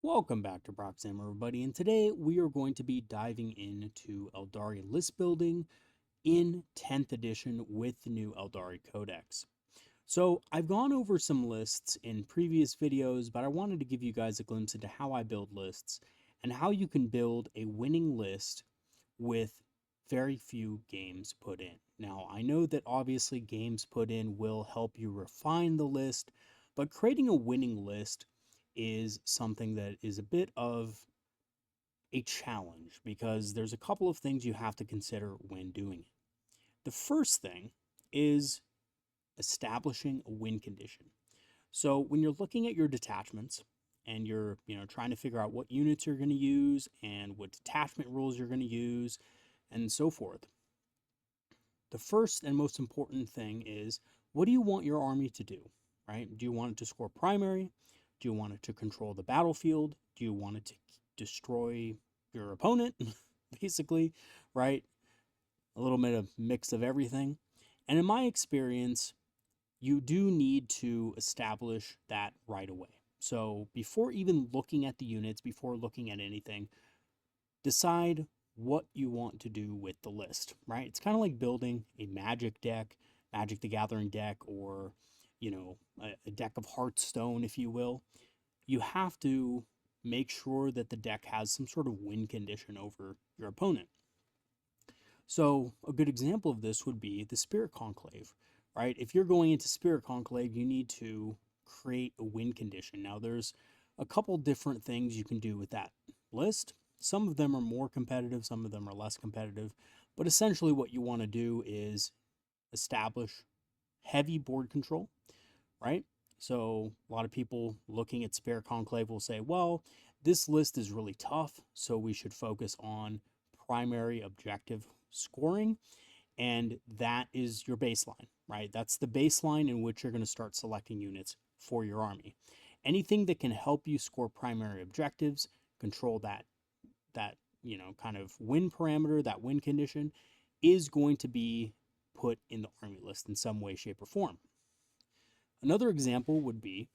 Welcome back to Proxy, everybody, and today we are going to be diving into Eldari list building in 10th edition with the new Eldari Codex. So I've gone over some lists in previous videos, but I wanted to give you guys a glimpse into how I build lists and how you can build a winning list with very few games put in. Now, I know that obviously games put in will help you refine the list, but creating a winning list is something that is a bit of a challenge because there's a couple of things you have to consider when doing it. The first thing is establishing a win condition. So when you're looking at your detachments and you're, trying to figure out what units you're going to use and what detachment rules you're going to use and so forth, the first and most important thing is, what do you want your army to do, right? Do you want it to score primary? Do you want it to control the battlefield? Do you want it to destroy your opponent? Basically, right? A little bit of mix of everything. And in my experience, you do need to establish that right away. So before even looking at the units, before looking at anything, decide what you want to do with the list, right? It's kind of like building a magic deck, Magic the Gathering deck, or, a deck of Hearthstone, if you will. You have to make sure that the deck has some sort of win condition over your opponent. So a good example of this would be the Spirit Conclave, right? If you're going into Spirit Conclave, you need to create a win condition. Now, there's a couple different things you can do with that list. Some of them are more competitive, some of them are less competitive, but essentially what you want to do is establish heavy board control, right? So a lot of people looking at Spirit Conclave will say, well, this list is really tough, so we should focus on primary objective scoring, and that is your baseline, right? That's the baseline in which you're going to start selecting units for your army. Anything that can help you score primary objectives, control that kind of win parameter, that win condition, is going to be put in the army list in some way, shape, or form. Another example would be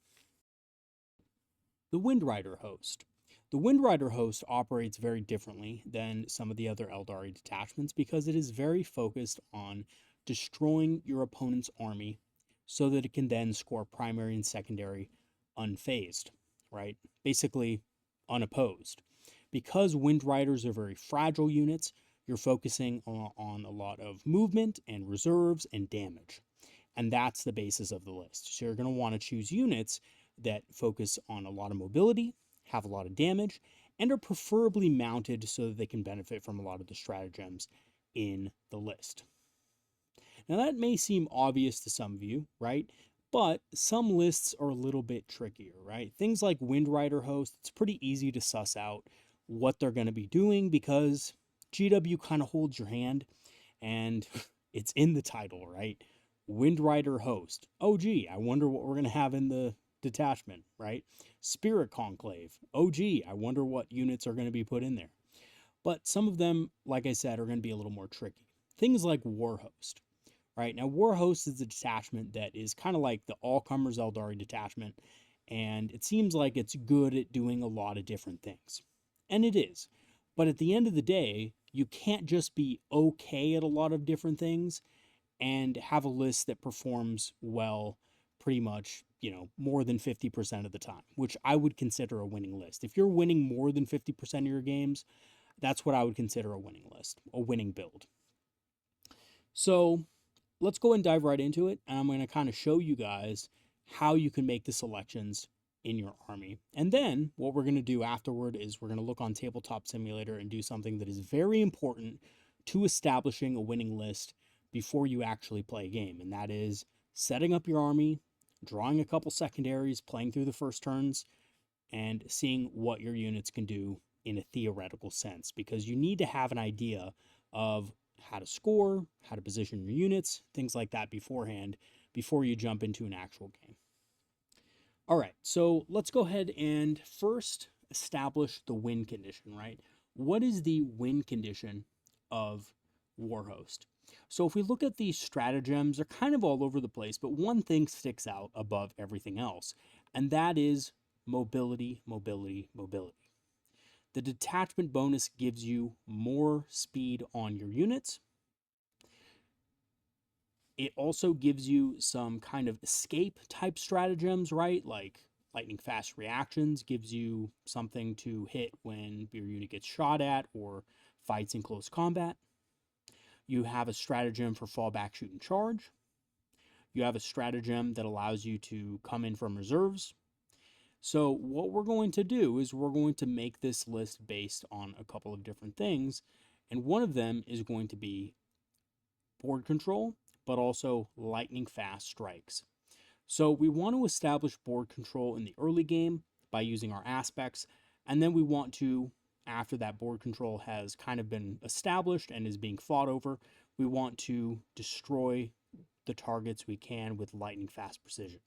the Windrider host. The Windrider host operates very differently than some of the other Eldari detachments because it is very focused on destroying your opponent's army so that it can then score primary and secondary unfazed, right? Basically unopposed. Because Windriders are very fragile units, you're focusing on a lot of movement and reserves and damage. And that's the basis of the list. So you're going to want to choose units that focus on a lot of mobility, have a lot of damage, and are preferably mounted so that they can benefit from a lot of the stratagems in the list. Now that may seem obvious to some of you, right? But some lists are a little bit trickier, right? Things like Windrider host, it's pretty easy to suss out what they're going to be doing because GW kind of holds your hand and it's in the title, right? Windrider host. Oh, gee, I wonder what we're going to have in the detachment, right? Spirit Conclave. Oh, gee, I wonder what units are going to be put in there. But some of them, like I said, are going to be a little more tricky. Things like Warhost, right? Now, Warhost is a detachment that is kind of like the all-comers Eldari detachment, and it seems like it's good at doing a lot of different things. And it is. But at the end of the day, you can't just be okay at a lot of different things and have a list that performs well pretty much, more than 50% of the time, which I would consider a winning list. If you're winning more than 50% of your games, that's what I would consider a winning list, a winning build. So let's go and dive right into it. And I'm going to kind of show you guys how you can make the selections in your army. And then what we're going to do afterward is we're going to look on Tabletop Simulator and do something that is very important to establishing a winning list before you actually play a game. And that is setting up your army, drawing a couple secondaries, playing through the first turns, and seeing what your units can do in a theoretical sense, because you need to have an idea of how to score, how to position your units, things like that beforehand, before you jump into an actual game. All right, so let's go ahead and first establish the win condition, right? What is the win condition of Warhost? So if we look at these stratagems, they're kind of all over the place, but one thing sticks out above everything else, and that is mobility, mobility, mobility. The detachment bonus gives you more speed on your units. It also gives you some kind of escape type stratagems, right? Like lightning fast reactions gives you something to hit when your unit gets shot at or fights in close combat. You have a stratagem for fallback, shoot, and charge. You have a stratagem that allows you to come in from reserves. So what we're going to do is we're going to make this list based on a couple of different things. And one of them is going to be board control, but also lightning fast strikes. So we want to establish board control in the early game by using our aspects. And then we want to, after that board control has kind of been established and is being fought over, we want to destroy the targets we can with lightning fast precision.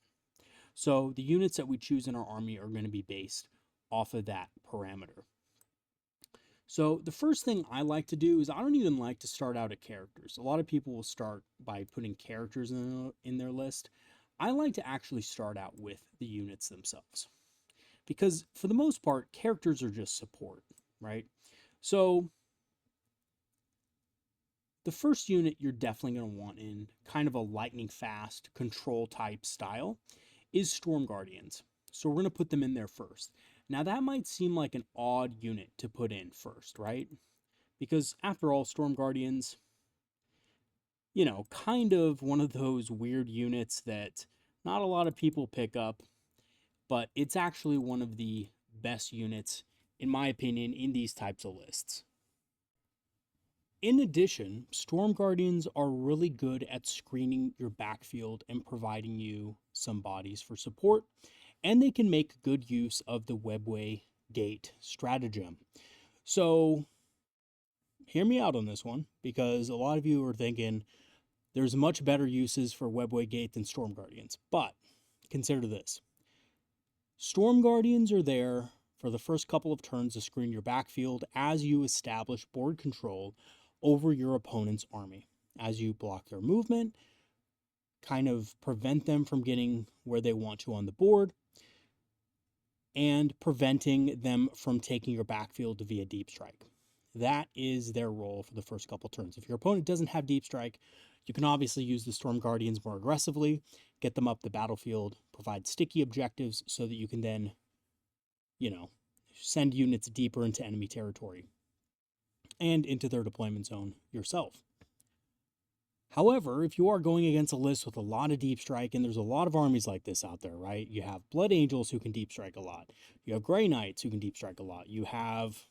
So the units that we choose in our army are going to be based off of that parameter. So the first thing I like to do is I don't even like to start out at characters. A lot of people will start by putting characters in their list. I like to actually start out with the units themselves. Because for the most part, characters are just support, right? So the first unit you're definitely going to want in kind of a lightning fast control type style is Storm Guardians. So we're going to put them in there first. Now that might seem like an odd unit to put in first, right? Because after all, Storm Guardians, you know, kind of one of those weird units that not a lot of people pick up, but it's actually one of the best units, in my opinion, in these types of lists. In addition, Storm Guardians are really good at screening your backfield and providing you some bodies for support, and they can make good use of the webway gate stratagem. So hear me out on this one, because a lot of you are thinking there's much better uses for webway gate than Storm Guardians, but consider this. Storm Guardians are there for the first couple of turns to screen your backfield as you establish board control over your opponent's army, as you block their movement, kind of prevent them from getting where they want to on the board, and preventing them from taking your backfield via deep strike. That is their role for the first couple turns. If your opponent doesn't have deep strike, you can obviously use the Storm Guardians more aggressively, get them up the battlefield, provide sticky objectives so that you can then, you know, send units deeper into enemy territory and into their deployment zone yourself. However, if you are going against a list with a lot of deep strike, and there's a lot of armies like this out there, right? You have Blood Angels who can deep strike a lot. You have Grey Knights who can deep strike a lot. You have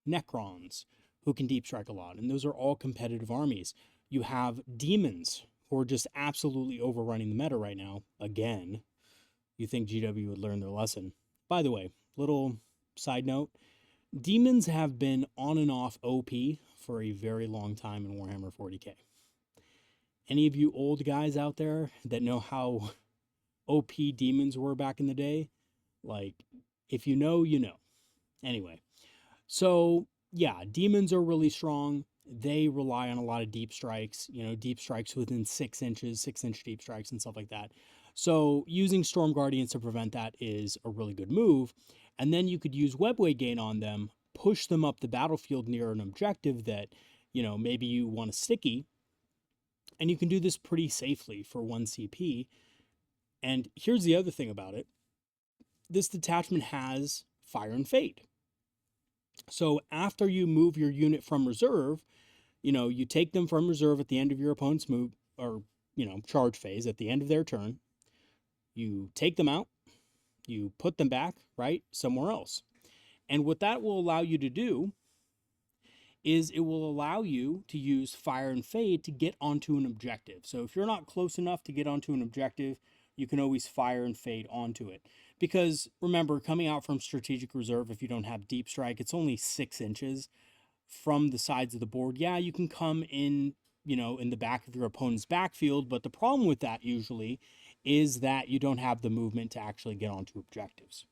Necrons who can deep strike a lot, and those are all competitive armies. You have Demons who are just absolutely overrunning the meta right now. Again, you think GW would learn their lesson. By the way, little side note, Demons have been on and off OP for a very long time in Warhammer 40k. Any of you old guys out there that know how OP Demons were back in the day, like, if you know, you know. Anyway, so yeah, Demons are really strong. They rely on a lot of deep strikes, you know, deep strikes within 6 inches, 6-inch deep strikes and stuff like that. So using Storm Guardians to prevent that is a really good move. And then you could use webway gain on them, push them up the battlefield near an objective that, you know, maybe you want a sticky. And you can do this pretty safely for 1 CP. And here's the other thing about it. This detachment has Fire and Fade. So after you move your unit from reserve, you know, you take them from reserve at the end of your opponent's move, or, you know, charge phase at the end of their turn. You take them out, you put them back, right, somewhere else. And what that will allow you to do is it will allow you to use Fire and Fade to get onto an objective. So if you're not close enough to get onto an objective, you can always Fire and Fade onto it. Because remember, coming out from Strategic Reserve, if you don't have Deep Strike, it's only 6 inches from the sides of the board. Yeah, you can come in, you know, in the back of your opponent's backfield, but the problem with that usually is that you don't have the movement to actually get onto objectives.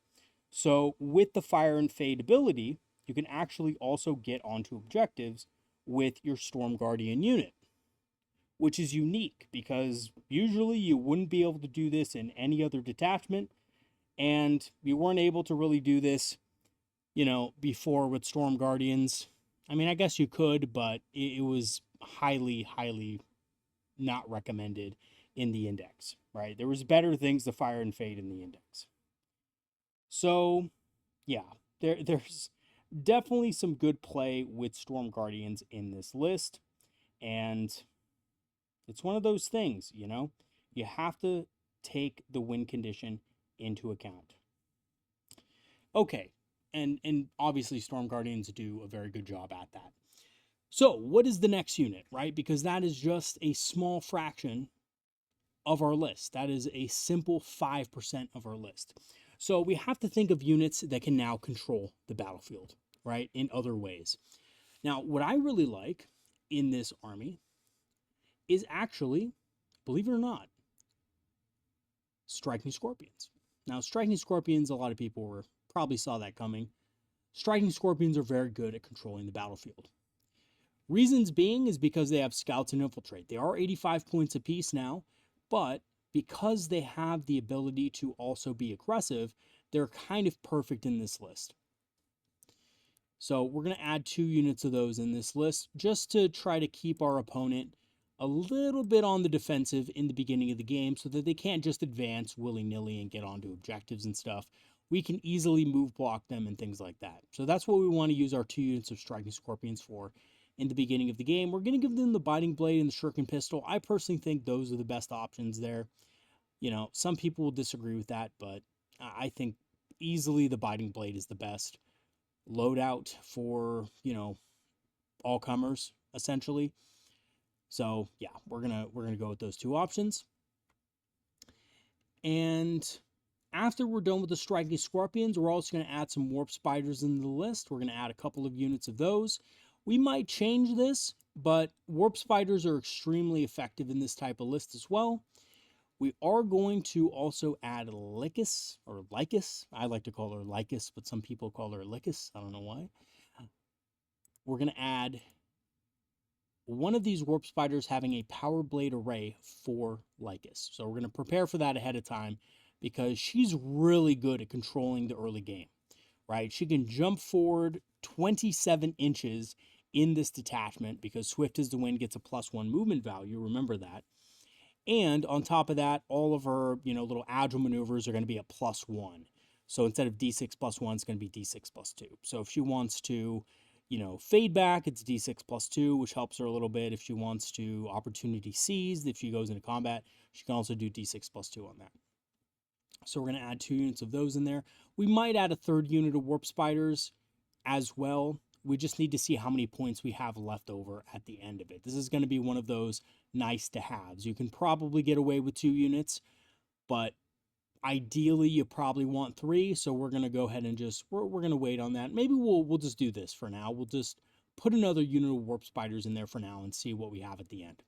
So with the Fire and Fade ability, you can actually also get onto objectives with your Storm Guardian unit, which is unique because usually you wouldn't be able to do this in any other detachment. And we weren't able to really do this, before with Storm Guardians. I mean, I guess you could, but it was highly, highly not recommended in the index, right? There was better things to fire and fade in the index. So, yeah, there's definitely some good play with Storm Guardians in this list. And it's one of those things, you have to take the win condition into account. Okay, and obviously Storm Guardians do a very good job at that. So, what is the next unit, right? Because that is just a small fraction of our list. That is a simple 5% of our list. So, we have to think of units that can now control the battlefield, right? In other ways. Now, what I really like in this army is actually, believe it or not, Striking Scorpions. Now, Striking Scorpions, a lot of people probably saw that coming. Striking Scorpions are very good at controlling the battlefield. Reasons being is because they have Scouts and Infiltrate. They are 85 points apiece now, but because they have the ability to also be aggressive, they're kind of perfect in this list. So we're going to add 2 units of those in this list just to try to keep our opponent a little bit on the defensive in the beginning of the game so that they can't just advance willy-nilly and get onto objectives and stuff. We can easily move block them and things like that. So that's what we want to use our 2 units of Striking Scorpions for in the beginning of the game. We're going to give them the Biting Blade and the Shuriken Pistol. I personally think those are the best options there. Some people will disagree with that, but I think easily the Biting Blade is the best loadout for, all comers, essentially. So yeah, we're gonna go with those 2 options. And after we're done with the Striking Scorpions, we're also going to add some Warp Spiders into the list. We're going to add a couple of units of those. We might change this, but Warp Spiders are extremely effective in this type of list as well. We are going to also add Lycus, or Lycus. I like to call her Lycus, but some people call her Lycus. I don't know why. We're going to add one of these Warp Spiders having a Power Blade array for Lycus. So we're going to prepare for that ahead of time because she's really good at controlling the early game, right? She can jump forward 27 inches in this detachment because Swift as the Wind gets a +1 movement value. Remember that. And on top of that, all of her, little agile maneuvers are going to be a +1. So instead of D6 +1, it's going to be D6 +2. So if she wants to, fade back, it's D6 +2, which helps her a little bit. If she wants to opportunity seized, if she goes into combat, she can also do D6 +2 on that. So we're going to add 2 units of those in there. We might add a 3rd unit of Warp Spiders as well. We just need to see how many points we have left over at the end of it. This is going to be one of those nice to haves. You can probably get away with 2 units, but ideally you probably want 3. So we're going to go ahead and we're going to wait on that. Maybe we'll just do this for now. We'll just put another unit of Warp Spiders in there for now and see what we have at the end.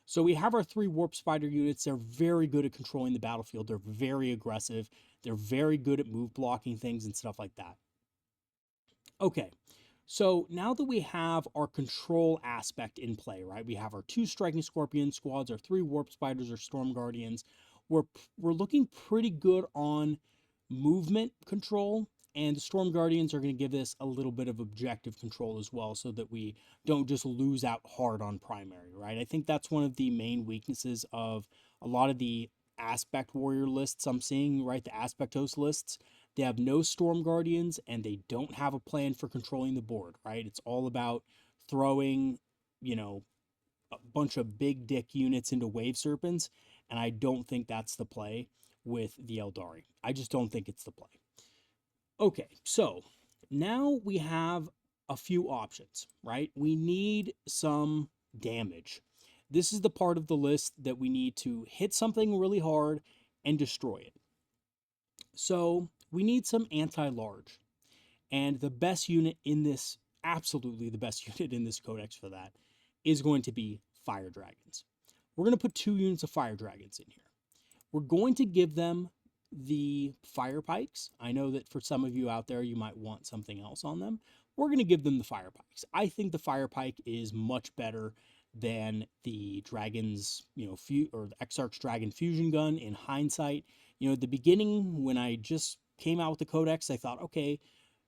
So we have our 3 Warp Spider units. They're very good at controlling the battlefield. They're very aggressive. They're very good at move blocking things and stuff like that. Okay, so now that we have our control aspect in play, right? We have our 2 Striking Scorpion squads, our 3 Warp Spiders, our Storm Guardians. We're looking pretty good on movement control, and the Storm Guardians are going to give us a little bit of objective control as well so that we don't just lose out hard on primary, right? I think that's one of the main weaknesses of a lot of the Aspect Warrior lists I'm seeing, right? The Aspect Host lists. They have no Storm Guardians, and they don't have a plan for controlling the board, right? It's all about throwing, a bunch of big dick units into Wave Serpents, and I don't think that's the play with the Aeldari. I just don't think it's the play. Okay, so now we have a few options, right? We need some damage. This is the part of the list that we need to hit something really hard and destroy it. So we need some anti-large. And the best unit in this, absolutely the best unit in this codex for that, is going to be Fire Dragons. We're going to put 2 units of Fire Dragons in here. We're going to give them the Fire Pikes. I know that for some of you out there, you might want something else on them. We're going to give them the Fire Pikes. I think the Fire Pike is much better than the Dragon's, or the Exarch's Dragon Fusion Gun in hindsight, You know, at the beginning, when I just came out with the Codex, I thought, okay,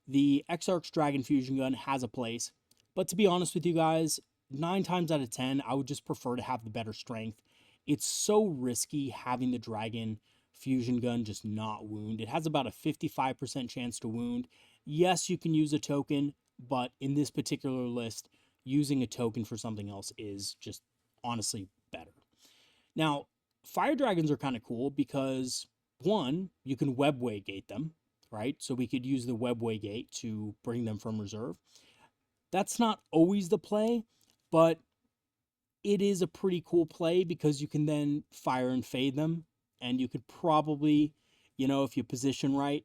the Exarch's Dragon Fusion Gun has a place. But to be honest with you guys, 9 times out of 10, I would just prefer to have the better strength. It's so risky having the Dragon Fusion Gun just not wound. It has about a 55% chance to wound. Yes, you can use a token, but in this particular list, using a token for something else is just honestly better. Now, fire dragons are kind of cool because one, you can webway gate them, right? So we could use the webway gate to bring them from reserve. That's not always the play, but it is a pretty cool play because you can then fire and fade them, and you could probably, you know, if you position right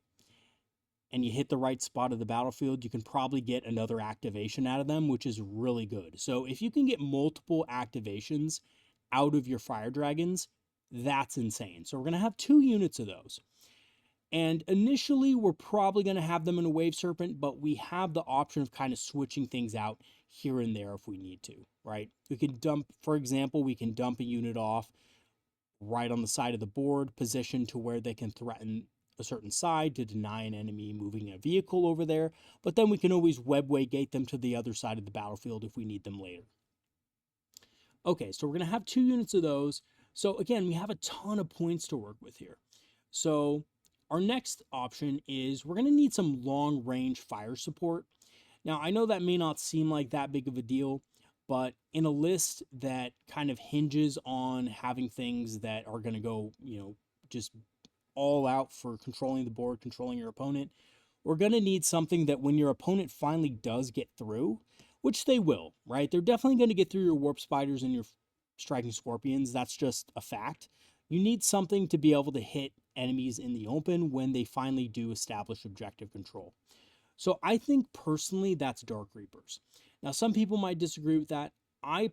and you hit the right spot of the battlefield, you can probably get another activation out of them, which is really good. So if you can get multiple activations out of your fire dragons, that's insane. So we're going to have 2 units of those. And initially, we're probably going to have them in a Wave Serpent, but we have the option of kind of switching things out here and there if we need to, right? We can dump, for example, we can dump a unit off right on the side of the board, positioned to where they can threaten a certain side to deny an enemy moving a vehicle over there, but then we can always webway gate them to the other side of the battlefield if we need them later. Okay, so we're going to have 2 units of those. So again, we have a ton of points to work with here. So our next option is we're going to need some long-range fire support. Now, I know that may not seem like that big of a deal, but in a list that kind of hinges on having things that are going to go, you know, just all out for controlling the board, controlling your opponent, we're going to need something that when your opponent finally does get through, which they will, right? They're definitely going to get through your warp spiders and your striking scorpions. That's just a fact. You need something to be able to hit enemies in the open when they finally do establish objective control. So I think personally that's Dark Reapers. Now, some people might disagree with that. I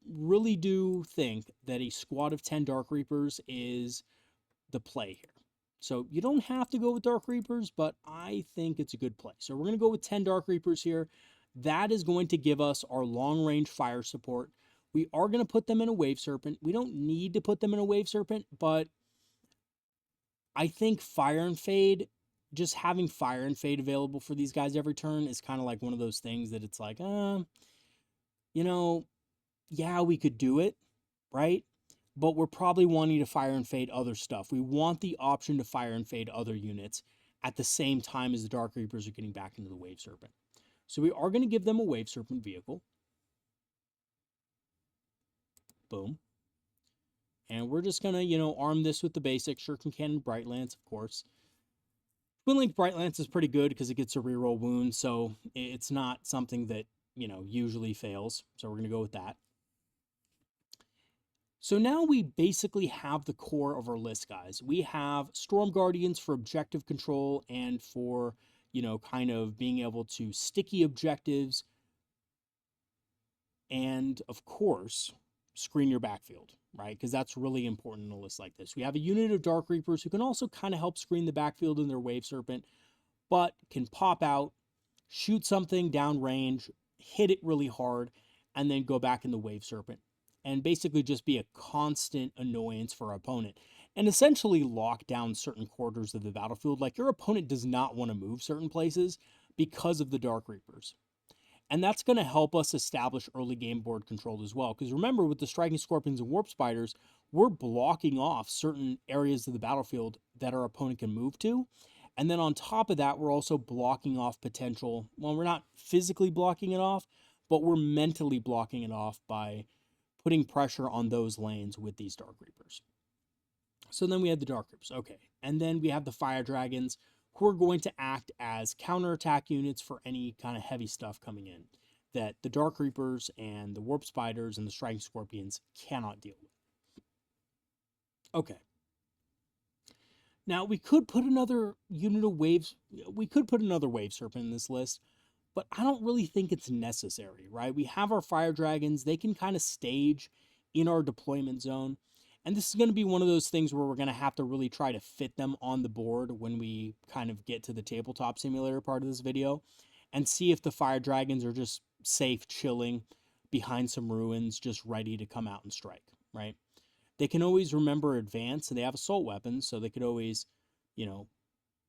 really do think that a squad of 10 Dark Reapers is the play here. So you don't have to go with Dark Reapers, but I think it's a good play. So we're going to go with 10 Dark Reapers here. That is going to give us our long-range fire support. We are going to put them in a Wave Serpent. We don't need to put them in a Wave Serpent, but I think Fire and Fade, just having Fire and Fade available for these guys every turn is kind of like one of those things that it's like, you know, yeah, we could do it, right? But we're probably wanting to fire and fade other stuff. We want the option to fire and fade other units at the same time as the Dark Reapers are getting back into the Wave Serpent. So we are going to give them a Wave Serpent vehicle. Boom. And we're just going to, you know, arm this with the basic Shuriken Cannon Bright Lance, of course. Twin Link Bright Lance is pretty good because it gets a reroll wound, so it's not something that, you know, usually fails. So we're going to go with that. So now we basically have the core of our list, guys. We have Storm Guardians for objective control and for, you know, kind of being able to sticky objectives. And, of course, screen your backfield, right? Because that's really important in a list like this. We have a unit of Dark Reapers who can also kind of help screen the backfield in their Wave Serpent, but can pop out, shoot something downrange, hit it really hard, and then go back in the Wave Serpent. And basically just be a constant annoyance for our opponent. And essentially lock down certain quarters of the battlefield. Like your opponent does not want to move certain places because of the Dark Reapers. And that's going to help us establish early game board control as well. Because remember, with the Striking Scorpions and Warp Spiders, we're blocking off certain areas of the battlefield that our opponent can move to. And then on top of that, we're also blocking off potential, well, we're not physically blocking it off, but we're mentally blocking it off by putting pressure on those lanes with these Dark Reapers. So then we have the Dark Reapers, okay. And then we have the Fire Dragons, who are going to act as counterattack units for any kind of heavy stuff coming in that the Dark Reapers and the Warp Spiders and the Striking Scorpions cannot deal with. Okay. Now, we could put another unit of waves, we could put another Wave Serpent in this list, but I don't really think it's necessary, right? We have our Fire Dragons. They can kind of stage in our deployment zone. And this is going to be one of those things where we're going to have to really try to fit them on the board when we kind of get to the tabletop simulator part of this video and see if the Fire Dragons are just safe, chilling behind some ruins, just ready to come out and strike, right? they can always remember advance, and they have assault weapons, so they could always, you know,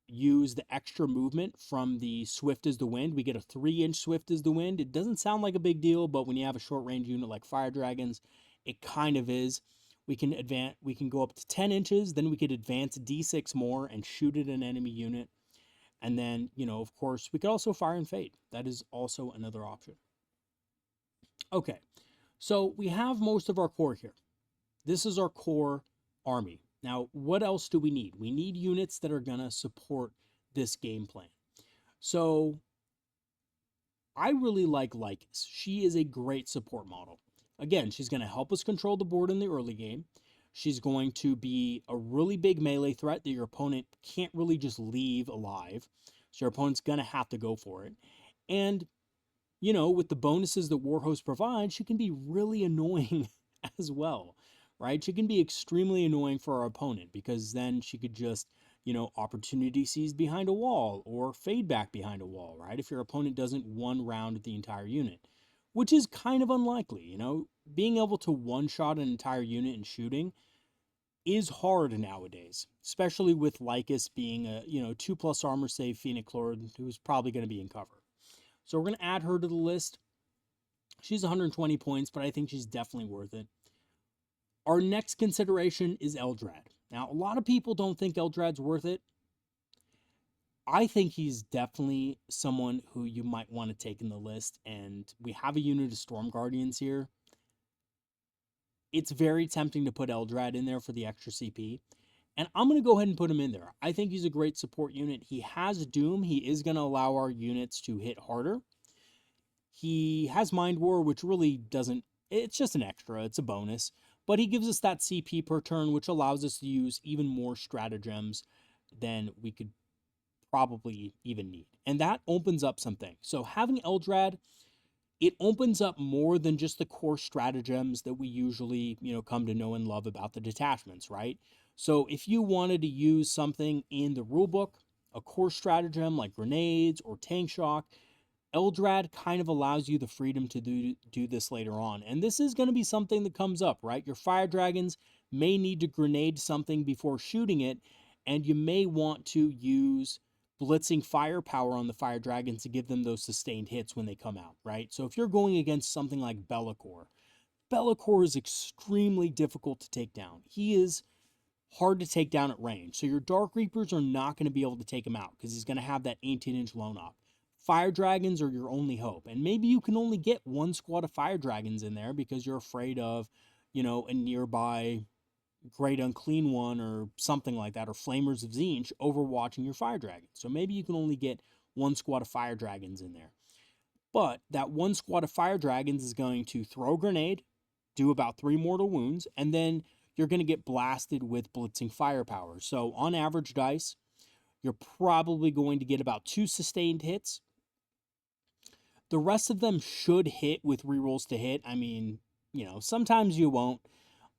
use the extra movement from the swift as the wind. We get a 3-inch swift as the wind. It doesn't sound like a big deal, but when you have a short range unit like fire dragons, it kind of is. We can go up to 10 inches, then we could advance d6 more and shoot at an enemy unit. And then, of course, we could also fire and fade. That is also another option. Okay, so we have most of our core here. This is our core army. Now, what else do we need? We need units that are going to support this game plan. So I really like Lycus. She is a great support model. Again, she's going to help us control the board in the early game. She's going to be a really big melee threat that your opponent can't really just leave alive. So your opponent's going to have to go for it. And, with the bonuses that Warhost provides, she can be really annoying as well, right? She can be extremely annoying for our opponent because then she could just, opportunity seize behind a wall or fade back behind a wall, right? If your opponent doesn't one round the entire unit, which is kind of unlikely, being able to one-shot an entire unit in shooting is hard nowadays, especially with Lycus being a, 2+ armor save Phoenix Lord who's probably going to be in cover. So we're going to add her to the list. She's 120 points, but I think she's definitely worth it. Our next consideration is Eldrad. Now, a lot of people don't think Eldrad's worth it. I think he's definitely someone who you might want to take in the list, and we have a unit of Storm Guardians here. It's very tempting to put Eldrad in there for the extra CP, and I'm going to go ahead and put him in there. I think he's a great support unit. He has Doom. He is going to allow our units to hit harder. He has Mind War, which really doesn't... It's just an extra. It's a bonus. But he gives us that CP per turn, which allows us to use even more stratagems than we could probably even need. And that opens up something. So having Eldrad, it opens up more than just the core stratagems that we usually, come to know and love about the detachments, right? So if you wanted to use something in the rulebook, a core stratagem like grenades or tank shock, Eldrad kind of allows you the freedom to do this later on. And this is going to be something that comes up, right? Your fire dragons may need to grenade something before shooting it, and you may want to use blitzing firepower on the fire dragons to give them those sustained hits when they come out, right? So if you're going against something like Be'lakor is extremely difficult to take down. He is hard to take down at range. So your Dark Reapers are not going to be able to take him out because he's going to have that 18-inch lone op. Fire dragons are your only hope. And maybe you can only get one squad of fire dragons in there because you're afraid of, a nearby Great Unclean One or something like that, or Flamers of Tzeentch overwatching your fire dragons. So maybe you can only get one squad of fire dragons in there. But that one squad of fire dragons is going to throw a grenade, do about 3 mortal wounds, and then you're going to get blasted with blitzing firepower. So on average dice, you're probably going to get about 2 sustained hits. The rest of them should hit with rerolls to hit. I mean, sometimes you won't,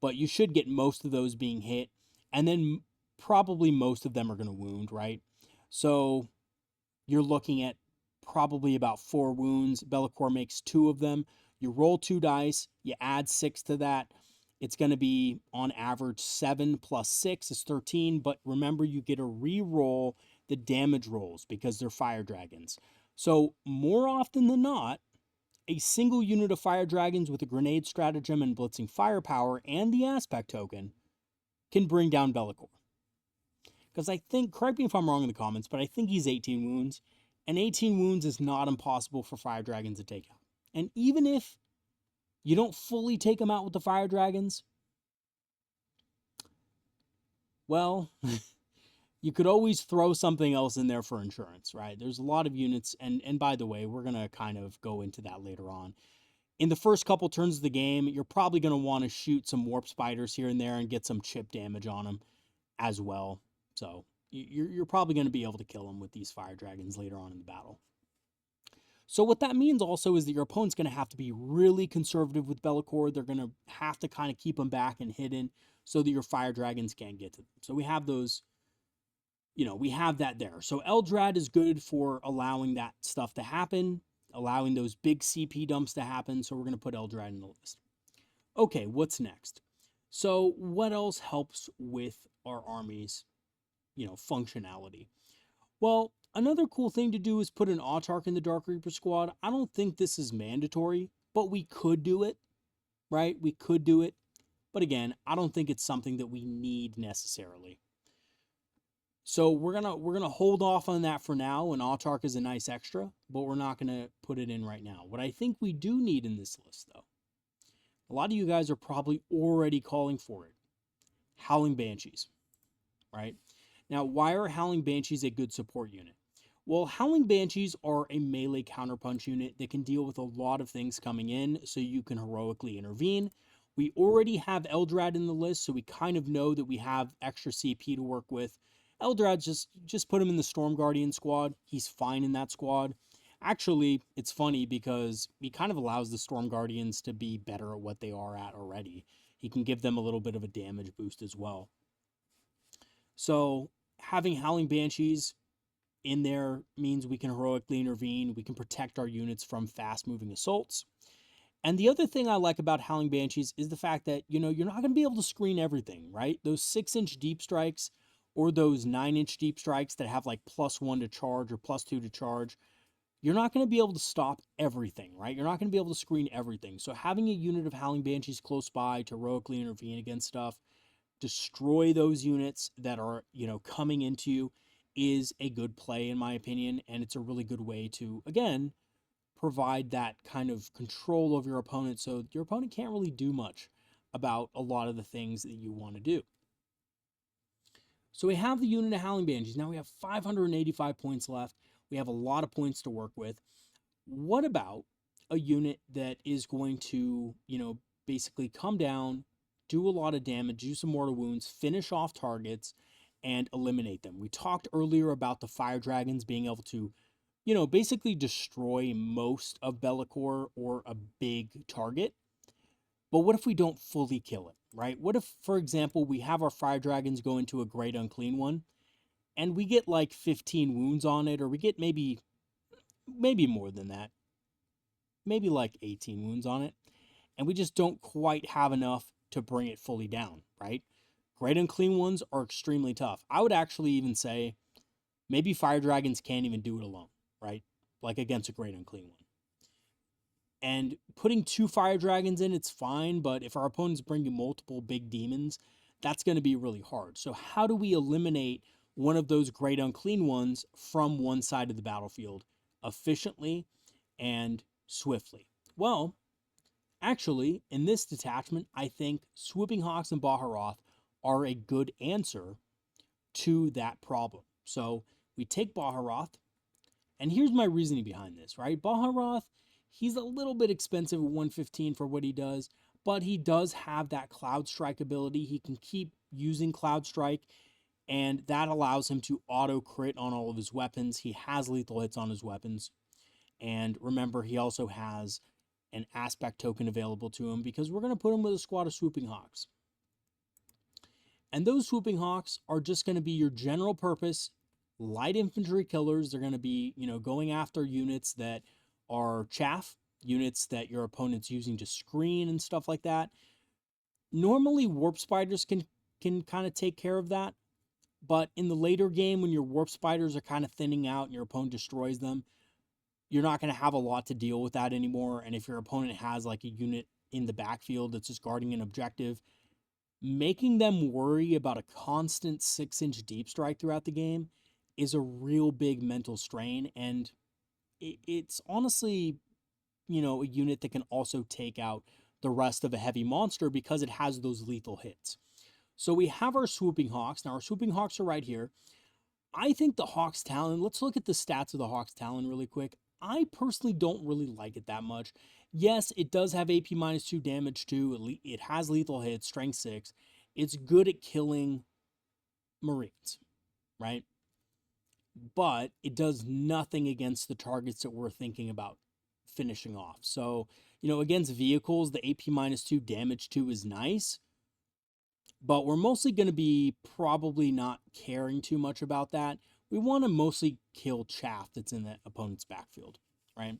but you should get most of those being hit. And then probably most of them are going to wound, right? So you're looking at probably about 4 wounds. Be'lakor makes 2 of them. You roll 2 dice, you add 6 to that. It's going to be on average 7 plus 6 is 13. But remember, you get a re-roll the damage rolls because they're fire dragons. So more often than not, a single unit of fire dragons with a grenade stratagem and blitzing firepower and the aspect token can bring down Be'lakor. Because I think, correct me if I'm wrong in the comments, but I think he's 18 wounds. And 18 wounds is not impossible for fire dragons to take out. And even if you don't fully take them out with the fire dragons, well, you could always throw something else in there for insurance, right? There's a lot of units, and by the way, we're going to kind of go into that later on. In the first couple turns of the game, you're probably going to want to shoot some warp spiders here and there and get some chip damage on them as well. So you're probably going to be able to kill them with these fire dragons later on in the battle. So what that means also is that your opponent's going to have to be really conservative with Be'lakor. They're going to have to kind of keep them back and hidden so that your fire dragons can't get to them. So we have those, we have that there. So Eldrad is good for allowing that stuff to happen, allowing those big CP dumps to happen. So we're going to put Eldrad in the list. Okay, what's next? So what else helps with our army's, functionality? Well, another cool thing to do is put an Autarch in the Dark Reaper squad. I don't think this is mandatory, but we could do it, right? We could do it. But again, I don't think it's something that we need necessarily. So we're gonna hold off on that for now, and Autarch is a nice extra, but we're not gonna put it in right now. What I think we do need in this list, though, a lot of you guys are probably already calling for it. Howling Banshees, right? Now, why are Howling Banshees a good support unit? Well, Howling Banshees are a melee counterpunch unit that can deal with a lot of things coming in, so you can heroically intervene. We already have Eldrad in the list, so we kind of know that we have extra CP to work with. Eldrad, just put him in the Storm Guardian squad. He's fine in that squad. Actually, it's funny because he kind of allows the Storm Guardians to be better at what they are at already. He can give them a little bit of a damage boost as well. So having Howling Banshees in there means we can heroically intervene. We can protect our units from fast-moving assaults. And the other thing I like about Howling Banshees is the fact that, you're not going to be able to screen everything, right? Those 6-inch deep strikes or those 9-inch deep strikes that have like +1 to charge or +2 to charge, you're not going to be able to stop everything, right? You're not going to be able to screen everything. So having a unit of Howling Banshees close by to heroically intervene against stuff, destroy those units that are, coming into you is a good play in my opinion, and it's a really good way to, again, provide that kind of control of your opponent so your opponent can't really do much about a lot of the things that you want to do. So we have the unit of Howling Banshees. Now we have 585 points left. We have a lot of points to work with. What about a unit that is going to, basically come down, do a lot of damage, do some mortal wounds, finish off targets, and eliminate them? We talked earlier about the Fire Dragons being able to, basically destroy most of Be'lakor or a big target. But what if we don't fully kill it, right? What if, for example, we have our Fire Dragons go into a Great Unclean One, and we get like 15 wounds on it, or we get maybe more than that, maybe like 18 wounds on it, and we just don't quite have enough to bring it fully down, right? Great Unclean Ones are extremely tough. I would actually even say maybe Fire Dragons can't even do it alone, right? Like against a Great Unclean One. And putting 2 Fire Dragons in, it's fine, but if our opponent's bringing multiple big demons, that's going to be really hard. So how do we eliminate one of those Great Unclean Ones from one side of the battlefield efficiently and swiftly? Well, actually, in this detachment, I think Swooping Hawks and Baharoth are a good answer to that problem. So we take Baharoth, and here's my reasoning behind this, right? Baharoth, he's a little bit expensive at 115 for what he does, but he does have that Cloud Strike ability. He can keep using Cloud Strike, and that allows him to auto crit on all of his weapons. He has lethal hits on his weapons. And remember, he also has an aspect token available to him because we're going to put him with a squad of Swooping Hawks. And those Swooping Hawks are just going to be your general purpose light infantry killers. They're going to be, going after units that are chaff, units that your opponent's using to screen and stuff like that. Normally, Warp Spiders can kind of take care of that. But in the later game, when your Warp Spiders are kind of thinning out and your opponent destroys them, you're not going to have a lot to deal with that anymore. And if your opponent has like a unit in the backfield that's just guarding an objective, making them worry about a constant 6-inch deep strike throughout the game is a real big mental strain. And it's honestly, a unit that can also take out the rest of a heavy monster because it has those lethal hits. So we have our Swooping Hawks. Now our Swooping Hawks are right here. I think the Hawk's Talon, let's look at the stats of the Hawk's Talon really quick. I personally don't really like it that much. Yes, it does have AP -2 damage too. It has lethal hits, strength 6. It's good at killing Marines, right? But it does nothing against the targets that we're thinking about finishing off. So, against vehicles, the AP -2 damage 2 is nice. But we're mostly going to be probably not caring too much about that. We want to mostly kill chaff that's in the opponent's backfield, right?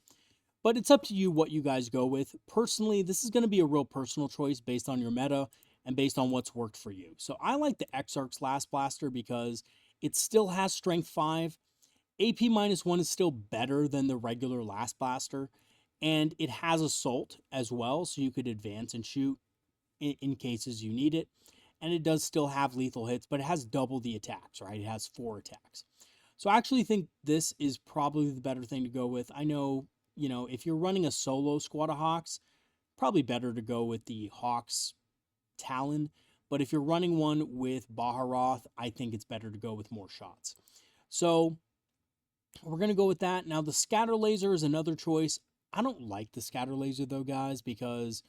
But it's up to you what you guys go with. Personally, this is going to be a real personal choice based on your meta. and based on what's worked for you. So I like the Exarch's Last Blaster because it still has Strength 5. AP -1 is still better than the regular Last Blaster, and it has Assault as well, so you could advance and shoot in cases you need it. And it does still have lethal hits, but it has double the attacks, right? It has 4 attacks. So I actually think this is probably the better thing to go with. I know, if you're running a solo squad of Hawks, probably better to go with the Hawks Talon. But if you're running one with Baharoth, I think it's better to go with more shots. So we're going to go with that. Now, the Scatter Laser is another choice. I don't like the Scatter Laser, though, guys, because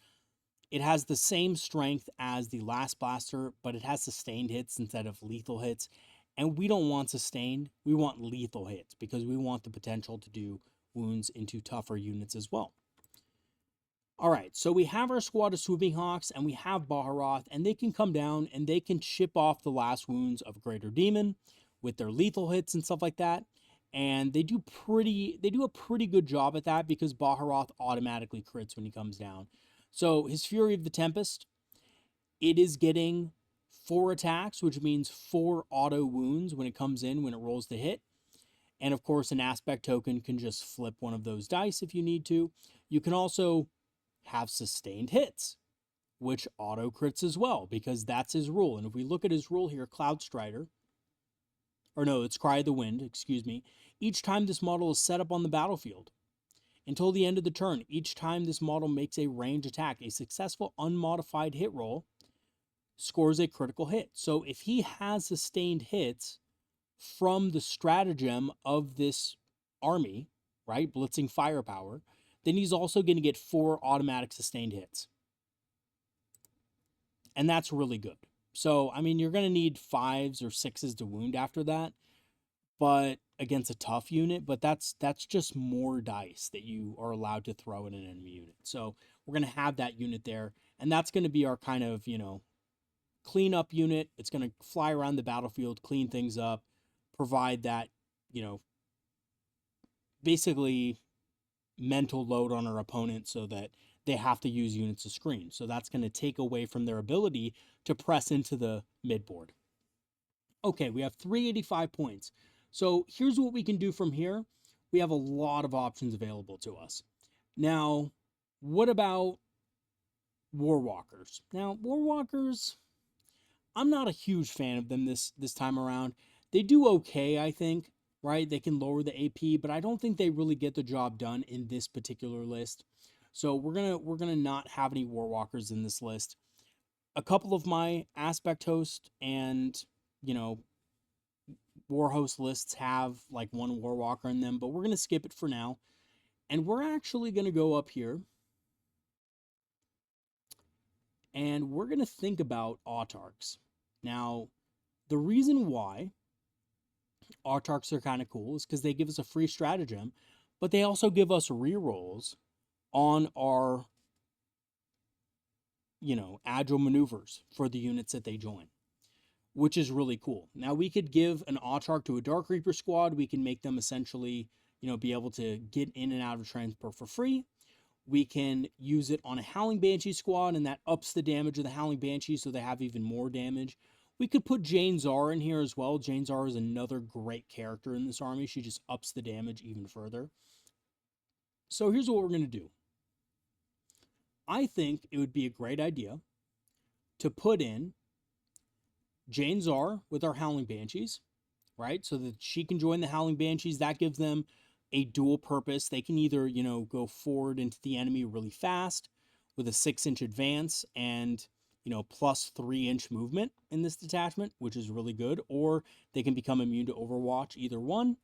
it has the same strength as the Last Blaster, but it has sustained hits instead of lethal hits. And we don't want sustained. We want lethal hits because we want the potential to do wounds into tougher units as well. All right, so we have our squad of Swooping Hawks, and we have Baharoth, and they can come down and they can chip off the last wounds of Greater Demon with their lethal hits and stuff like that. And they do a pretty good job at that because Baharoth automatically crits when he comes down. So his Fury of the Tempest, it is getting 4 attacks, which means 4 auto wounds when it comes in, when it rolls the hit. And of course, an aspect token can just flip one of those dice if you need to. You can also have sustained hits, which auto crits as well, because that's his rule. And if we look at his rule here, Cloud Strider, or no, it's Cry of the Wind, excuse me. Each time this model is set up on the battlefield, until the end of the turn, each time this model makes a range attack, a successful unmodified hit roll scores a critical hit. So if he has sustained hits from the stratagem of this army, right, blitzing firepower, then he's also going to get 4 automatic sustained hits. And that's really good. So, I mean, you're going to need 5s or 6s to wound after that, but against a tough unit, but that's just more dice that you are allowed to throw in an enemy unit. So we're going to have that unit there, and that's going to be our kind of, cleanup unit. It's going to fly around the battlefield, clean things up, provide that, basically mental load on our opponent so that they have to use units of screen. So that's going to take away from their ability to press into the midboard. Okay, we have 385 points. So here's what we can do from here. We have a lot of options available to us. Now, what about Warwalkers? Now, Warwalkers, I'm not a huge fan of them this time around. They do okay, I think, right? They can lower the AP, but I don't think they really get the job done in this particular list. So we're gonna not have any Warwalkers in this list. A couple of my Aspect Host and, Warhost lists have like one Warwalker in them, but we're going to skip it for now. And we're actually going to go up here and we're going to think about Autarchs. Now, the reason why Autarchs are kind of cool is because they give us a free stratagem, but they also give us rerolls on our, agile maneuvers for the units that they join, which is really cool. Now, we could give an Autarch to a Dark Reaper squad. We can make them essentially, be able to get in and out of transport for free. We can use it on a Howling Banshee squad, and that ups the damage of the Howling Banshee, so they have even more damage. We could put Jane Czar in here as well. Jane Czar is another great character in this army. She just ups the damage even further. So here's what we're going to do. I think it would be a great idea to put in Jane Czar with our Howling Banshees, right? So that she can join the Howling Banshees. That gives them a dual purpose. They can either, go forward into the enemy really fast with a 6-inch advance and, plus 3-inch movement in this detachment, which is really good, or they can become immune to Overwatch, either one.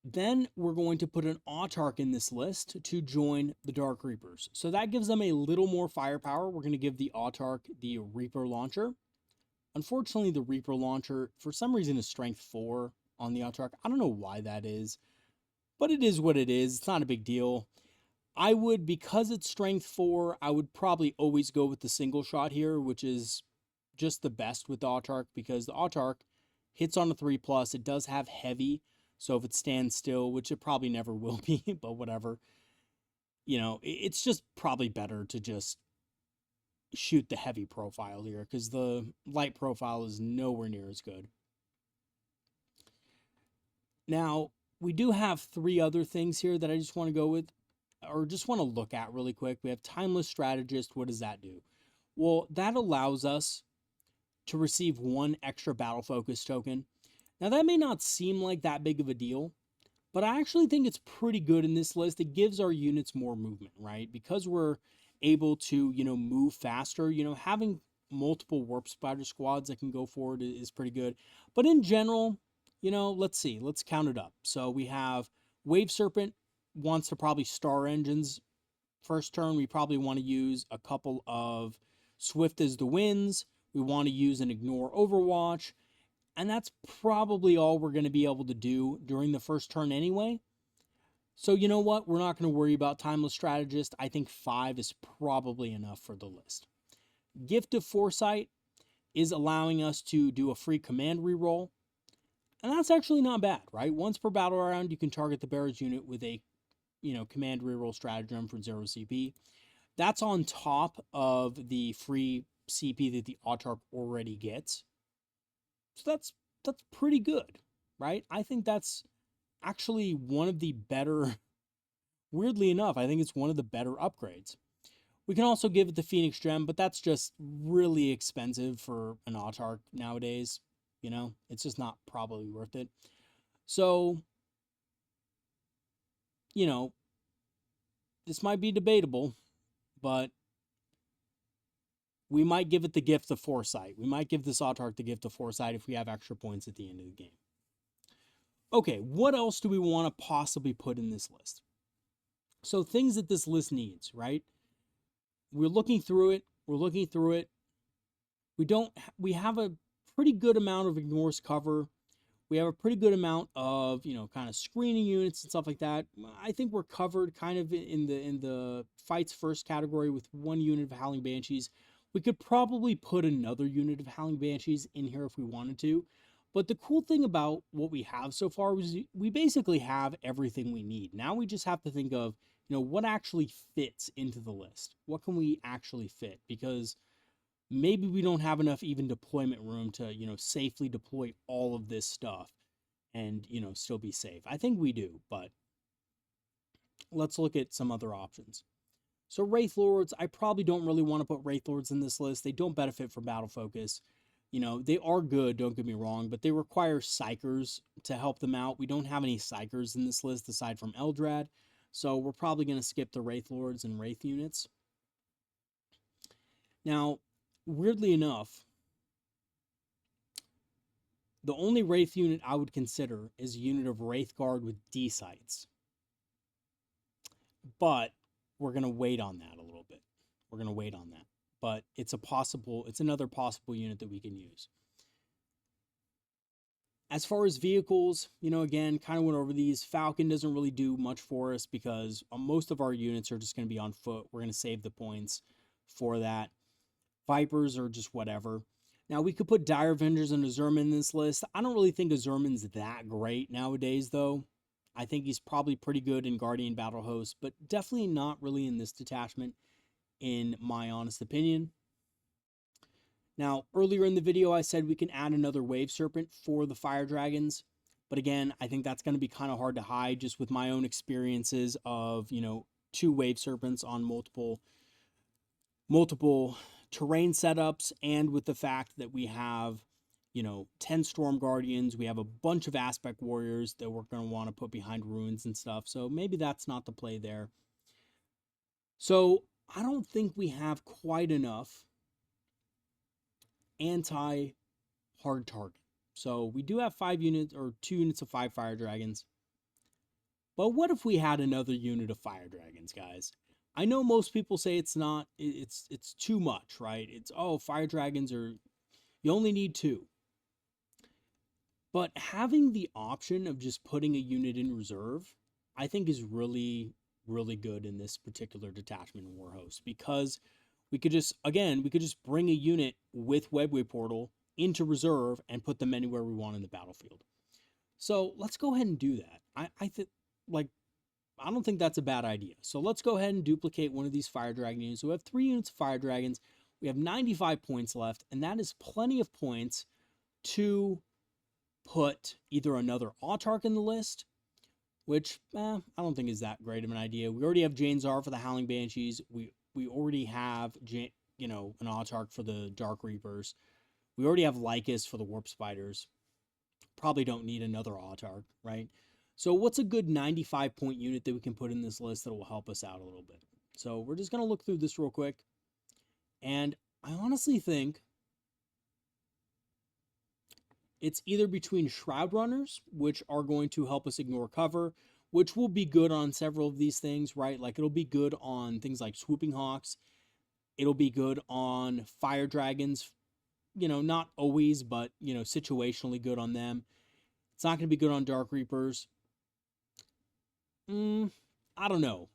Then we're going to put an Autarch in this list to join the Dark Reapers. So that gives them a little more firepower. We're going to give the Autarch the Reaper Launcher. Unfortunately, the Reaper Launcher, for some reason, is strength 4 on the Autarch. I don't know why that is, but it is what it is. It's not a big deal. I would, because it's strength 4, I would probably always go with the single shot here, which is just the best with the Autarch, because the Autarch hits on a 3+. It does have heavy, so if it stands still, which it probably never will be, but whatever, it's just probably better to just shoot the heavy profile here because the light profile is nowhere near as good. Now, we do have 3 other things here that I just want to go with, or just want to look at really quick. We have Timeless Strategist. What does that do? Well, that allows us to receive 1 extra Battle Focus token. Now, that may not seem like that big of a deal, but I actually think it's pretty good in this list. It gives our units more movement, right? Because we're able to, move faster, having multiple Warp Spider squads that can go forward is pretty good. But in general, let's see. Let's count it up. So we have Wave Serpent wants to probably star engines first turn. We probably want to use a couple of Swift as the Winds. We want to use an Ignore Overwatch. And that's probably all we're going to be able to do during the first turn anyway. So you know what? We're not going to worry about Timeless Strategist. I think 5 is probably enough for the list. Gift of Foresight is allowing us to do a free command reroll. And that's actually not bad, right? Once per battle round, you can target the bearer's unit with a, command reroll stratagem for 0 CP. That's on top of the free CP that the Autarch already gets. So that's pretty good, right? I think that's actually one of the better, weirdly enough, I think it's one of the better upgrades. We can also give it the Phoenix Gem, but that's just really expensive for an Autarch nowadays. It's just not probably worth it. So, this might be debatable, but we might give it the gift of foresight. We might give this Autarch the gift of foresight if we have extra points at the end of the game. Okay, what else do we want to possibly put in this list? So things that this list needs, right? We're looking through it. We have a pretty good amount of Ignores cover. We have a pretty good amount of, kind of screening units and stuff like that. I think we're covered kind of in the fights first category with 1 unit of Howling Banshees. We could probably put another unit of Howling Banshees in here if we wanted to. But the cool thing about what we have so far is we basically have everything we need. Now we just have to think of, what actually fits into the list. What can we actually fit? Because maybe we don't have enough even deployment room to, safely deploy all of this stuff and, still be safe. I think we do, but let's look at some other options. So Wraith Lords, I probably don't really want to put Wraith Lords in this list. They don't benefit from battle focus. They are good, don't get me wrong, but they require Psychers to help them out. We don't have any Psychers in this list aside from Eldrad, so we're probably going to skip the Wraith Lords and Wraith units. Now, weirdly enough, the only Wraith unit I would consider is a unit of Wraith Guard with D-Sights. But we're going to wait on that a little bit. But it's another possible unit that we can use. As far as vehicles, again, kind of went over these. Falcon doesn't really do much for us because most of our units are just going to be on foot. We're going to save the points for that. Vipers are just whatever. Now, we could put Dire Avengers and Azurman in this list. I don't really think Azurman's that great nowadays, though. I think he's probably pretty good in Guardian Battle Host, but definitely not really in this detachment, in my honest opinion. Now, earlier in the video, I said we can add another Wave Serpent for the Fire Dragons. But again, I think that's going to be kind of hard to hide just with my own experiences of, 2 Wave Serpents on multiple terrain setups, and with the fact that we have, 10 Storm Guardians, we have a bunch of Aspect Warriors that we're going to want to put behind ruins and stuff. So maybe that's not the play there. So I don't think we have quite enough anti-hard target. So we do have 5 units or 2 units of 5 Fire Dragons. But what if we had another unit of Fire Dragons, guys? I know most people say it's not, it's too much, right? Fire Dragons you only need 2. But having the option of just putting a unit in reserve, I think is really, really good in this particular detachment in Warhost, because we could just bring a unit with Webway Portal into reserve and put them anywhere we want in the battlefield. So let's go ahead and do that. I don't think that's a bad idea. So let's go ahead and duplicate one of these Fire Dragon units. So we have 3 units of Fire Dragons. We have 95 points left, and that is plenty of points to put either another Autarch in the list, which I don't think is that great of an idea. We already have Janzar for the Howling Banshees. We already have an Autarch for the Dark Reapers. We already have Lycus for the Warp Spiders. Probably don't need another Autarch, right? So what's a good 95 point unit that we can put in this list that will help us out a little bit? So we're just going to look through this real quick. And I honestly think it's either between Shroud Runners, which are going to help us ignore cover, which will be good on several of these things, right? Like it'll be good on things like Swooping Hawks. It'll be good on Fire Dragons, not always, but, situationally good on them. It's not going to be good on Dark Reapers. I don't know.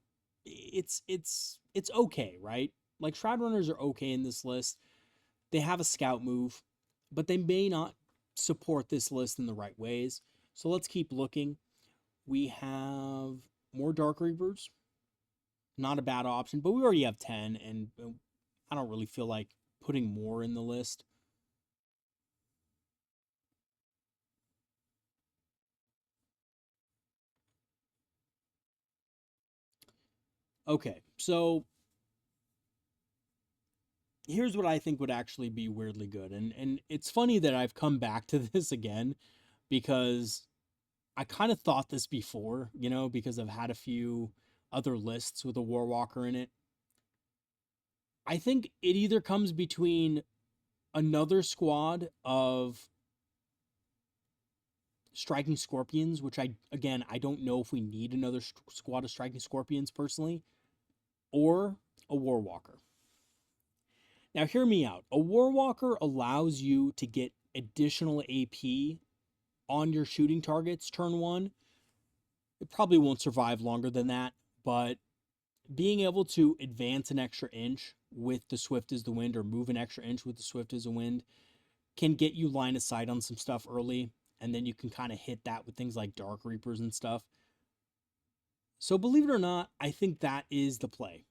It's okay, right? Like Shroud Runners are okay in this list. They have a scout move, but they may not support this list in the right ways. So let's keep looking. We have more Dark Reapers. Not a bad option, but we already have 10, and I don't really feel like putting more in the list. Okay, so here's what I think would actually be weirdly good. And it's funny that I've come back to this again because I kind of thought this before, because I've had a few other lists with a Warwalker in it. I think it either comes between another squad of Striking Scorpions, which I don't know if we need another squad of Striking Scorpions personally, or a Warwalker. Now, hear me out. A Warwalker allows you to get additional AP on your shooting targets turn one. It probably won't survive longer than that, but being able to advance an extra inch with the Swift as the Wind or move an extra inch with the Swift as the Wind can get you line of sight on some stuff early, and then you can kind of hit that with things like Dark Reapers and stuff. So believe it or not, I think that is the play.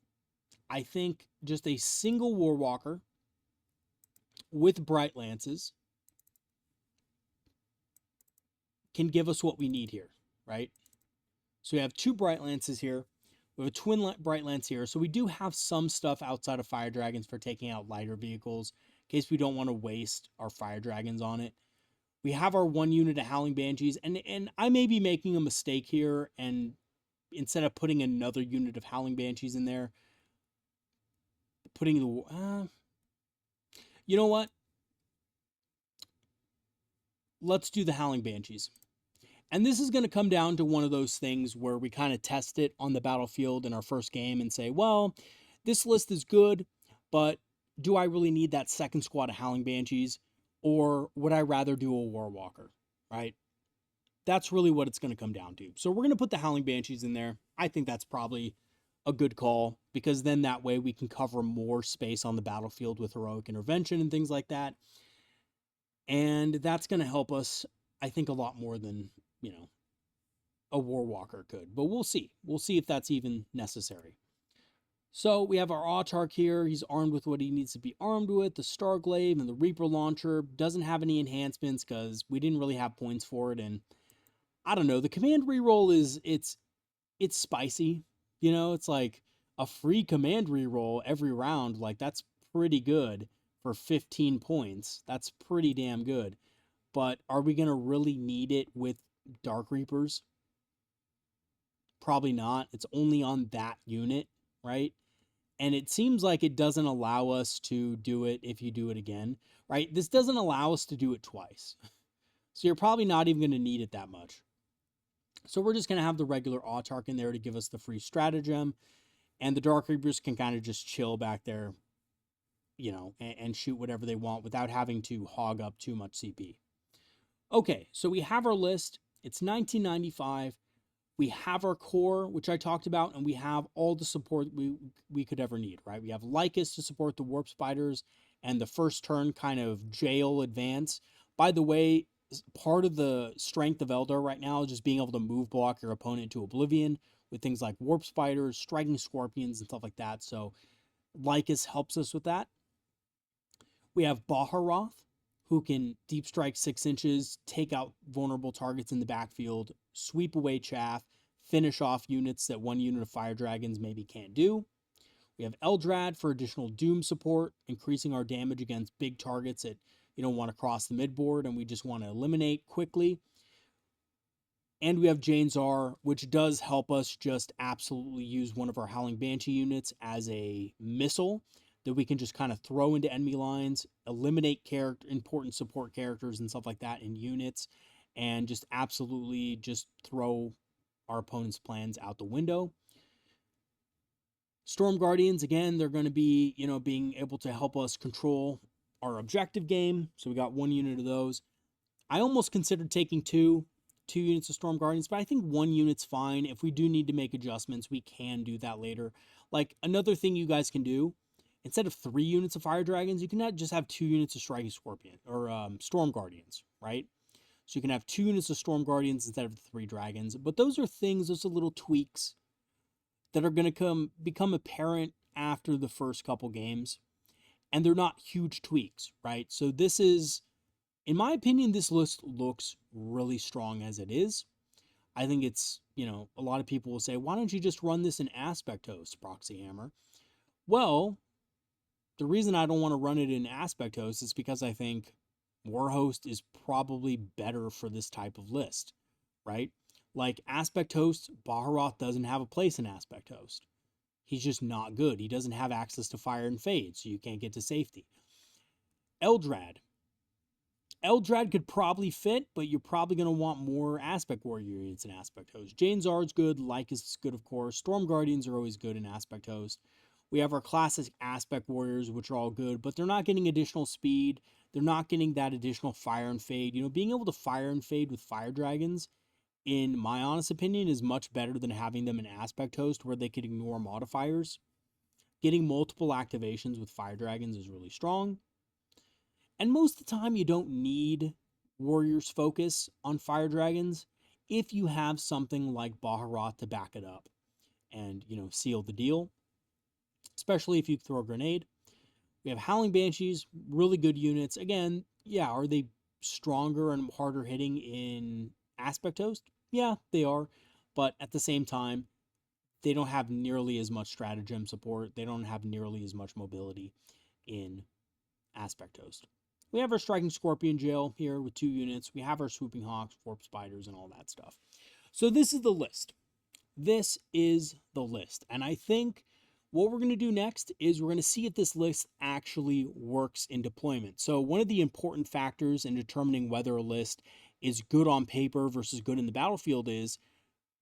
I think just a single Warwalker with Bright Lances can give us what we need here, right? So we have two Bright Lances here. We have a twin Bright Lance here. So we do have some stuff outside of Fire Dragons for taking out lighter vehicles in case we don't want to waste our Fire Dragons on it. We have our one unit of Howling Banshees, and I may be making a mistake here, and instead of putting another unit of Howling Banshees in there, putting the... you know what? Let's do the Howling Banshees. And this is going to come down to one of those things where we kind of test it on the battlefield in our first game and say, well, this list is good, but do I really need that second squad of Howling Banshees? Or would I rather do a Warwalker, right? That's really what it's going to come down to. So we're going to put the Howling Banshees in there. I think that's probably a good call because then that way we can cover more space on the battlefield with heroic intervention and things like that. And that's going to help us, I think, a lot more than, a Warwalker could. But we'll see. We'll see if that's even necessary. So we have our Autarch here. He's armed with what he needs to be armed with. The Starglaive and the Reaper Launcher. Doesn't have any enhancements because we didn't really have points for it. And I don't know. The command reroll it's spicy. It's like a free command reroll every round. Like that's pretty good for 15 points. That's pretty damn good. But are we going to really need it with Dark Reapers? Probably not. It's only on that unit, right? And it seems like it doesn't allow us to do it if you do it again, right? This doesn't allow us to do it twice. So you're probably not even going to need it that much. So we're just going to have the regular Autarch in there to give us the free stratagem. And the Dark Reapers can kind of just chill back there, and shoot whatever they want without having to hog up too much CP. Okay, so we have our list. It's 1995. We have our core, which I talked about, and we have all the support we could ever need, right? We have Lycus to support the Warp Spiders and the first turn kind of jail advance. By the way, part of the strength of Eldar right now is just being able to move block your opponent to oblivion with things like Warp Spiders, Striking Scorpions, and stuff like that. So Lycus helps us with that. We have Baharoth, who can deep strike 6 inches, take out vulnerable targets in the backfield, sweep away chaff, finish off units that one unit of fire dragons maybe can't do. We have Eldrad for additional Doom support, increasing our damage against big targets that you don't want to cross the midboard and we just want to eliminate quickly. And we have Janezar, which does help us just absolutely use one of our Howling Banshee units as a missile that we can just kind of throw into enemy lines, eliminate important support characters and stuff like that in units, and just absolutely just throw our opponent's plans out the window. Storm Guardians, again, they're going to be, being able to help us control our objective game. So we got one unit of those. I almost considered taking two units of Storm Guardians, but I think one unit's fine. If we do need to make adjustments, we can do that later. Like, another thing you guys can do, instead of 3 units of Fire Dragons, you can not just have 2 units of Striking Scorpion, or Storm Guardians, right? So you can have 2 units of Storm Guardians instead of 3 dragons. But those are little tweaks that are going to become apparent after the first couple games. And they're not huge tweaks, right? So this is, in my opinion, this list looks really strong as it is. I think it's, a lot of people will say, why don't you just run this in Aspect Host, Proxy Hammer? Well, the reason I don't want to run it in Aspect Host is because I think Warhost is probably better for this type of list, right? Like Aspect Host, Baharoth doesn't have a place in Aspect Host. He's just not good. He doesn't have access to Fire and Fade, so you can't get to safety. Eldrad could probably fit, but you're probably going to want more Aspect Warrior units in Aspect Host. Janezar's good. Lyke is good, of course. Storm Guardians are always good in Aspect Host. We have our classic Aspect Warriors, which are all good, but they're not getting additional speed. They're not getting that additional Fire and Fade. Being able to Fire and Fade with Fire Dragons, in my honest opinion, is much better than having them in Aspect Host where they could ignore modifiers. Getting multiple activations with Fire Dragons is really strong. And most of the time, you don't need Warrior's Focus on Fire Dragons if you have something like Baharoth to back it up and, seal the deal. Especially if you throw a grenade. We have Howling Banshees, really good units. Again, yeah, are they stronger and harder hitting in Aspect Host? Yeah, they are. But at the same time, they don't have nearly as much stratagem support. They don't have nearly as much mobility in Aspect Host. We have our Striking Scorpion Jail here with 2 units. We have our Swooping Hawks, Warp Spiders, and all that stuff. So this is the list. This is the list. And I think what we're going to do next is we're going to see if this list actually works in deployment. So one of the important factors in determining whether a list is good on paper versus good in the battlefield is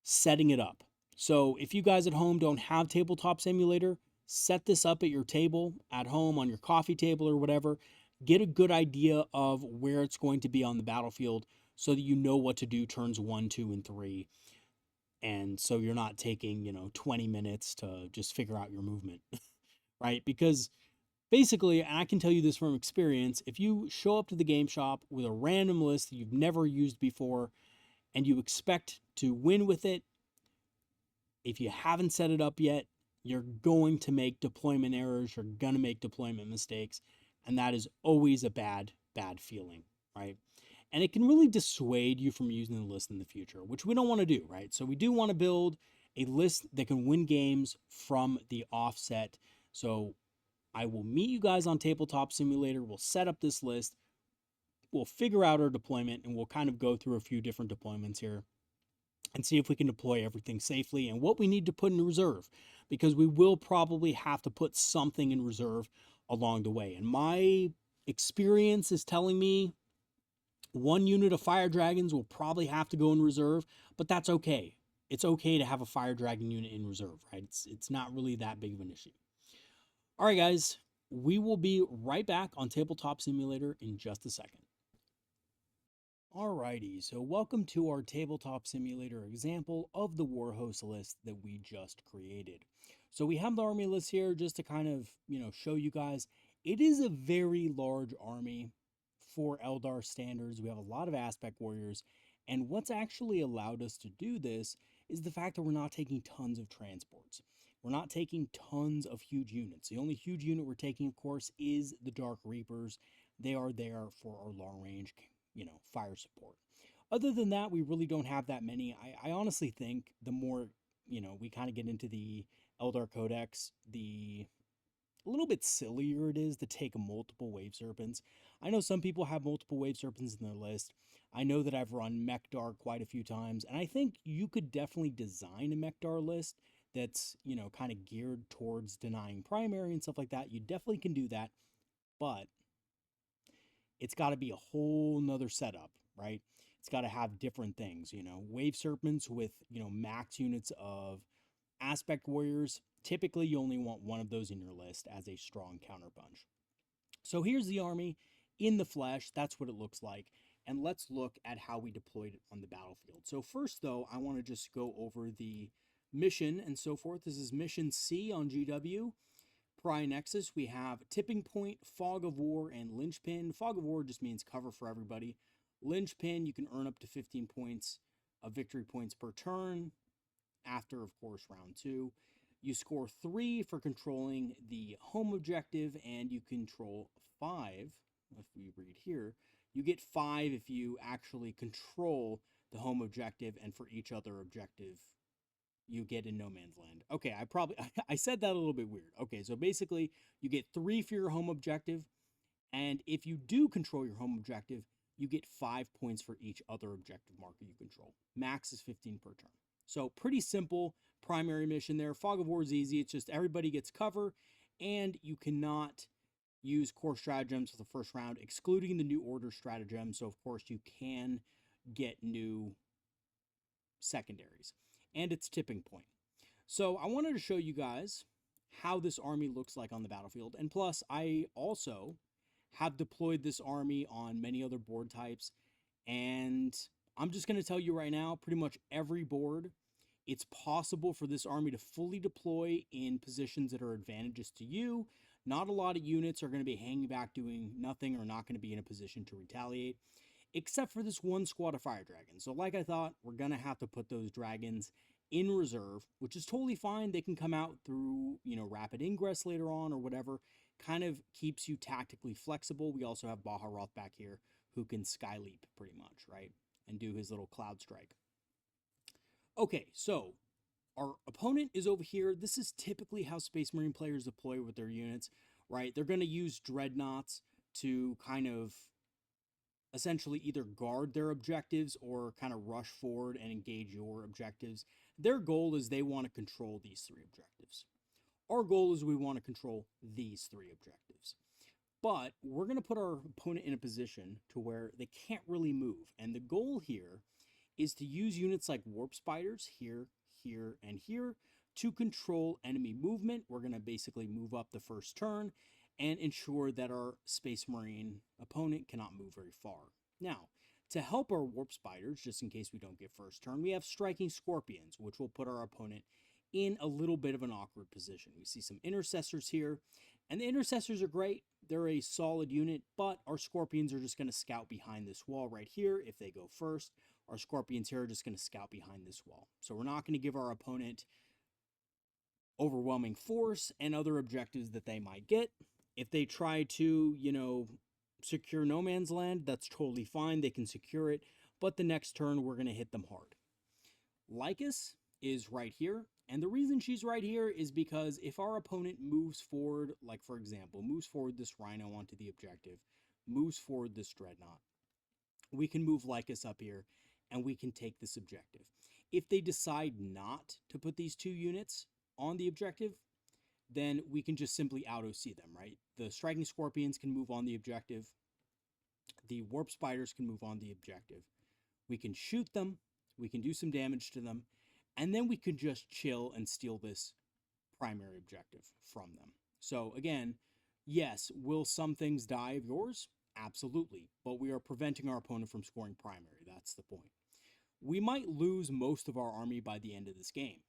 setting it up. So if you guys at home don't have Tabletop Simulator, set this up at your table, at home, on your coffee table or whatever. Get a good idea of where it's going to be on the battlefield so that you know what to do turns 1, 2, and 3. And so you're not taking, 20 minutes to just figure out your movement, right? Because basically, and I can tell you this from experience, if you show up to the game shop with a random list that you've never used before and you expect to win with it, if you haven't set it up yet, you're going to make deployment errors, you're going to make deployment mistakes, and that is always a bad feeling, right? And it can really dissuade you from using the list in the future, which we don't want to do, right? So we do want to build a list that can win games from the offset. So I will meet you guys on Tabletop Simulator. We'll set up this list. We'll figure out our deployment, and we'll kind of go through a few different deployments here and see if we can deploy everything safely and what we need to put in reserve, because we will probably have to put something in reserve along the way. And my experience is telling me 1 unit of Fire Dragons will probably have to go in reserve, but that's okay. It's okay to have a Fire Dragon unit in reserve, right? It's not really that big of an issue. All right, guys, we will be right back on Tabletop Simulator in just a second. Alrighty, so welcome to our Tabletop Simulator example of the Warhost list that we just created. So we have the army list here just to kind of, show you guys. It is a very large army for Eldar standards. We have a lot of Aspect Warriors, and what's actually allowed us to do this is the fact that we're not taking tons of transports. We're not taking tons of huge units. The only huge unit we're taking, of course, is the Dark Reapers. They are there for our long range, fire support. Other than that, we really don't have that many. I honestly think the more, we kind of get into the Eldar Codex, the a little bit sillier it is to take multiple Wave Serpents. I know some people have multiple Wave Serpents in their list. I know that I've run Mekdar quite a few times, and I think you could definitely design a Mekdar list that's, kind of geared towards denying primary and stuff like that. You definitely can do that, but it's got to be a whole nother setup, right? It's got to have different things, Wave Serpents with, max units of Aspect Warriors. Typically, you only want one of those in your list as a strong counterpunch. So here's the army in the flesh. That's what it looks like. And let's look at how we deployed it on the battlefield. So first, though, I want to just go over the mission and so forth. This is Mission C on GW. Pariah Nexus, we have Tipping Point, Fog of War, and Linchpin. Fog of War just means cover for everybody. Linchpin, you can earn up to 15 points of victory points per turn after, of course, round 2. You score 3 for controlling the home objective, and you control 5. If we read here, you get 5 if you actually control the home objective, and for each other objective you get in no man's land. Okay, I said that a little bit weird. Okay, so basically you get 3 for your home objective, and if you do control your home objective, you get 5 points for each other objective marker you control. Max is 15 per turn. So pretty simple primary mission there. Fog of War is easy. It's just everybody gets cover, and you cannot use core stratagems for the first round, excluding the New Order stratagem. So, of course, you can get new secondaries. And it's Tipping Point. So I wanted to show you guys how this army looks like on the battlefield. And plus, I also have deployed this army on many other board types. And I'm just going to tell you right now, pretty much every board, it's possible for this army to fully deploy in positions that are advantageous to you. Not a lot of units are going to be hanging back doing nothing or not going to be in a position to retaliate, except for this one squad of fire dragons. So like I thought, we're going to have to put those dragons in reserve, which is totally fine. They can come out through, rapid ingress later on or whatever. Kind of keeps you tactically flexible. We also have Baharoth back here who can sky leap pretty much, right? And do his little cloud strike. Okay, so our opponent is over here. This is typically how Space Marine players deploy with their units, right? They're going to use dreadnoughts to kind of essentially either guard their objectives or kind of rush forward and engage your objectives. Their goal is they want to control these 3 objectives. Our goal is we want to control these 3 objectives. But we're going to put our opponent in a position to where they can't really move. And the goal here is to use units like Warp Spiders here, here, and here to control enemy movement. We're going to basically move up the first turn and ensure that our Space Marine opponent cannot move very far. Now, to help our Warp Spiders, just in case we don't get first turn, we have Striking Scorpions, which will put our opponent in a little bit of an awkward position. We see some Intercessors here, and the Intercessors are great. They're a solid unit, but our Scorpions are just going to scout behind this wall right here if they go first. Our Scorpions here are just going to scout behind this wall. So we're not going to give our opponent overwhelming force and other objectives that they might get. If they try to, secure no man's land, that's totally fine. They can secure it, but the next turn we're going to hit them hard. Lycus is right here, and the reason she's right here is because if our opponent moves forward, like for example, moves forward this Rhino onto the objective, moves forward this Dreadnought, we can move Lycus up here, and we can take this objective. If they decide not to put these 2 units on the objective, then we can just simply auto-see them, right? The Striking Scorpions can move on the objective. The Warp Spiders can move on the objective. We can shoot them. We can do some damage to them. And then we can just chill and steal this primary objective from them. So again, yes, will some things die of yours? Absolutely. But we are preventing our opponent from scoring primary. That's the point. We might lose most of our army by the end of this game.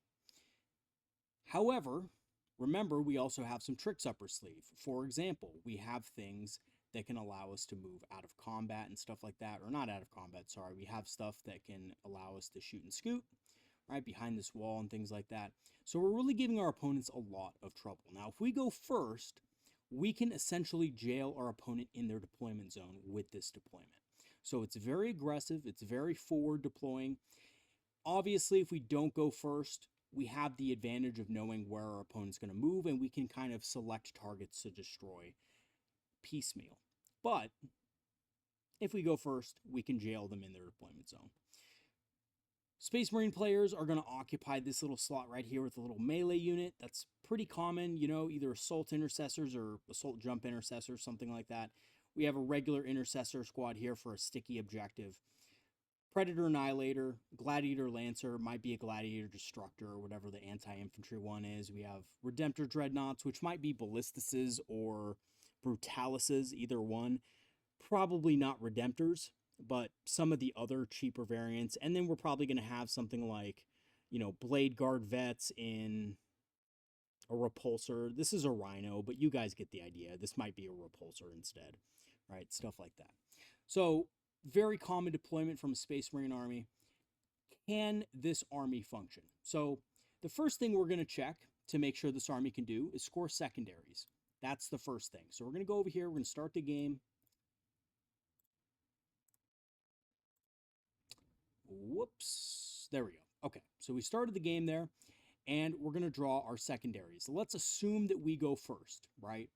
However, remember, we also have some tricks up our sleeve. For example, we have things that can allow us to move out of combat and stuff like that. Or not out of combat, sorry. We have stuff that can allow us to shoot and scoot. right, behind this wall and things like that. So we're really giving our opponents a lot of trouble. Now, if we go first, we can essentially jail our opponent in their deployment zone with this deployment. So it's very aggressive, it's very forward deploying. Obviously, if we don't go first, we have the advantage of knowing where our opponent's going to move, and we can kind of select targets to destroy piecemeal. But if we go first, we can jail them in their deployment zone. Space Marine players are going to occupy this little slot right here with a little melee unit. That's pretty common, you know, either assault intercessors or assault jump intercessors, something like that. We have a regular intercessor squad here for a sticky objective. Predator Annihilator, Gladiator Lancer, might be a Gladiator Destructor or whatever the anti-infantry one is. We have Redemptor Dreadnoughts, which might be Ballistuses or Brutalises, either one. Probably not Redemptors, but some of the other cheaper variants. And then we're probably going to have something like, you know, Blade Guard Vets in a Repulsor. This is a Rhino, but you guys get the idea. This might be a Repulsor instead, right? Stuff like that. So, very common deployment from a Space Marine army. Can this army function? So, the first thing we're going to check to make sure this army can do is score secondaries. That's the first thing. So, we're going to go over here. We're going to start the game. Whoops. There we go. Okay, so we started the game there, and we're going to draw our secondaries. Let's assume that we go first, right?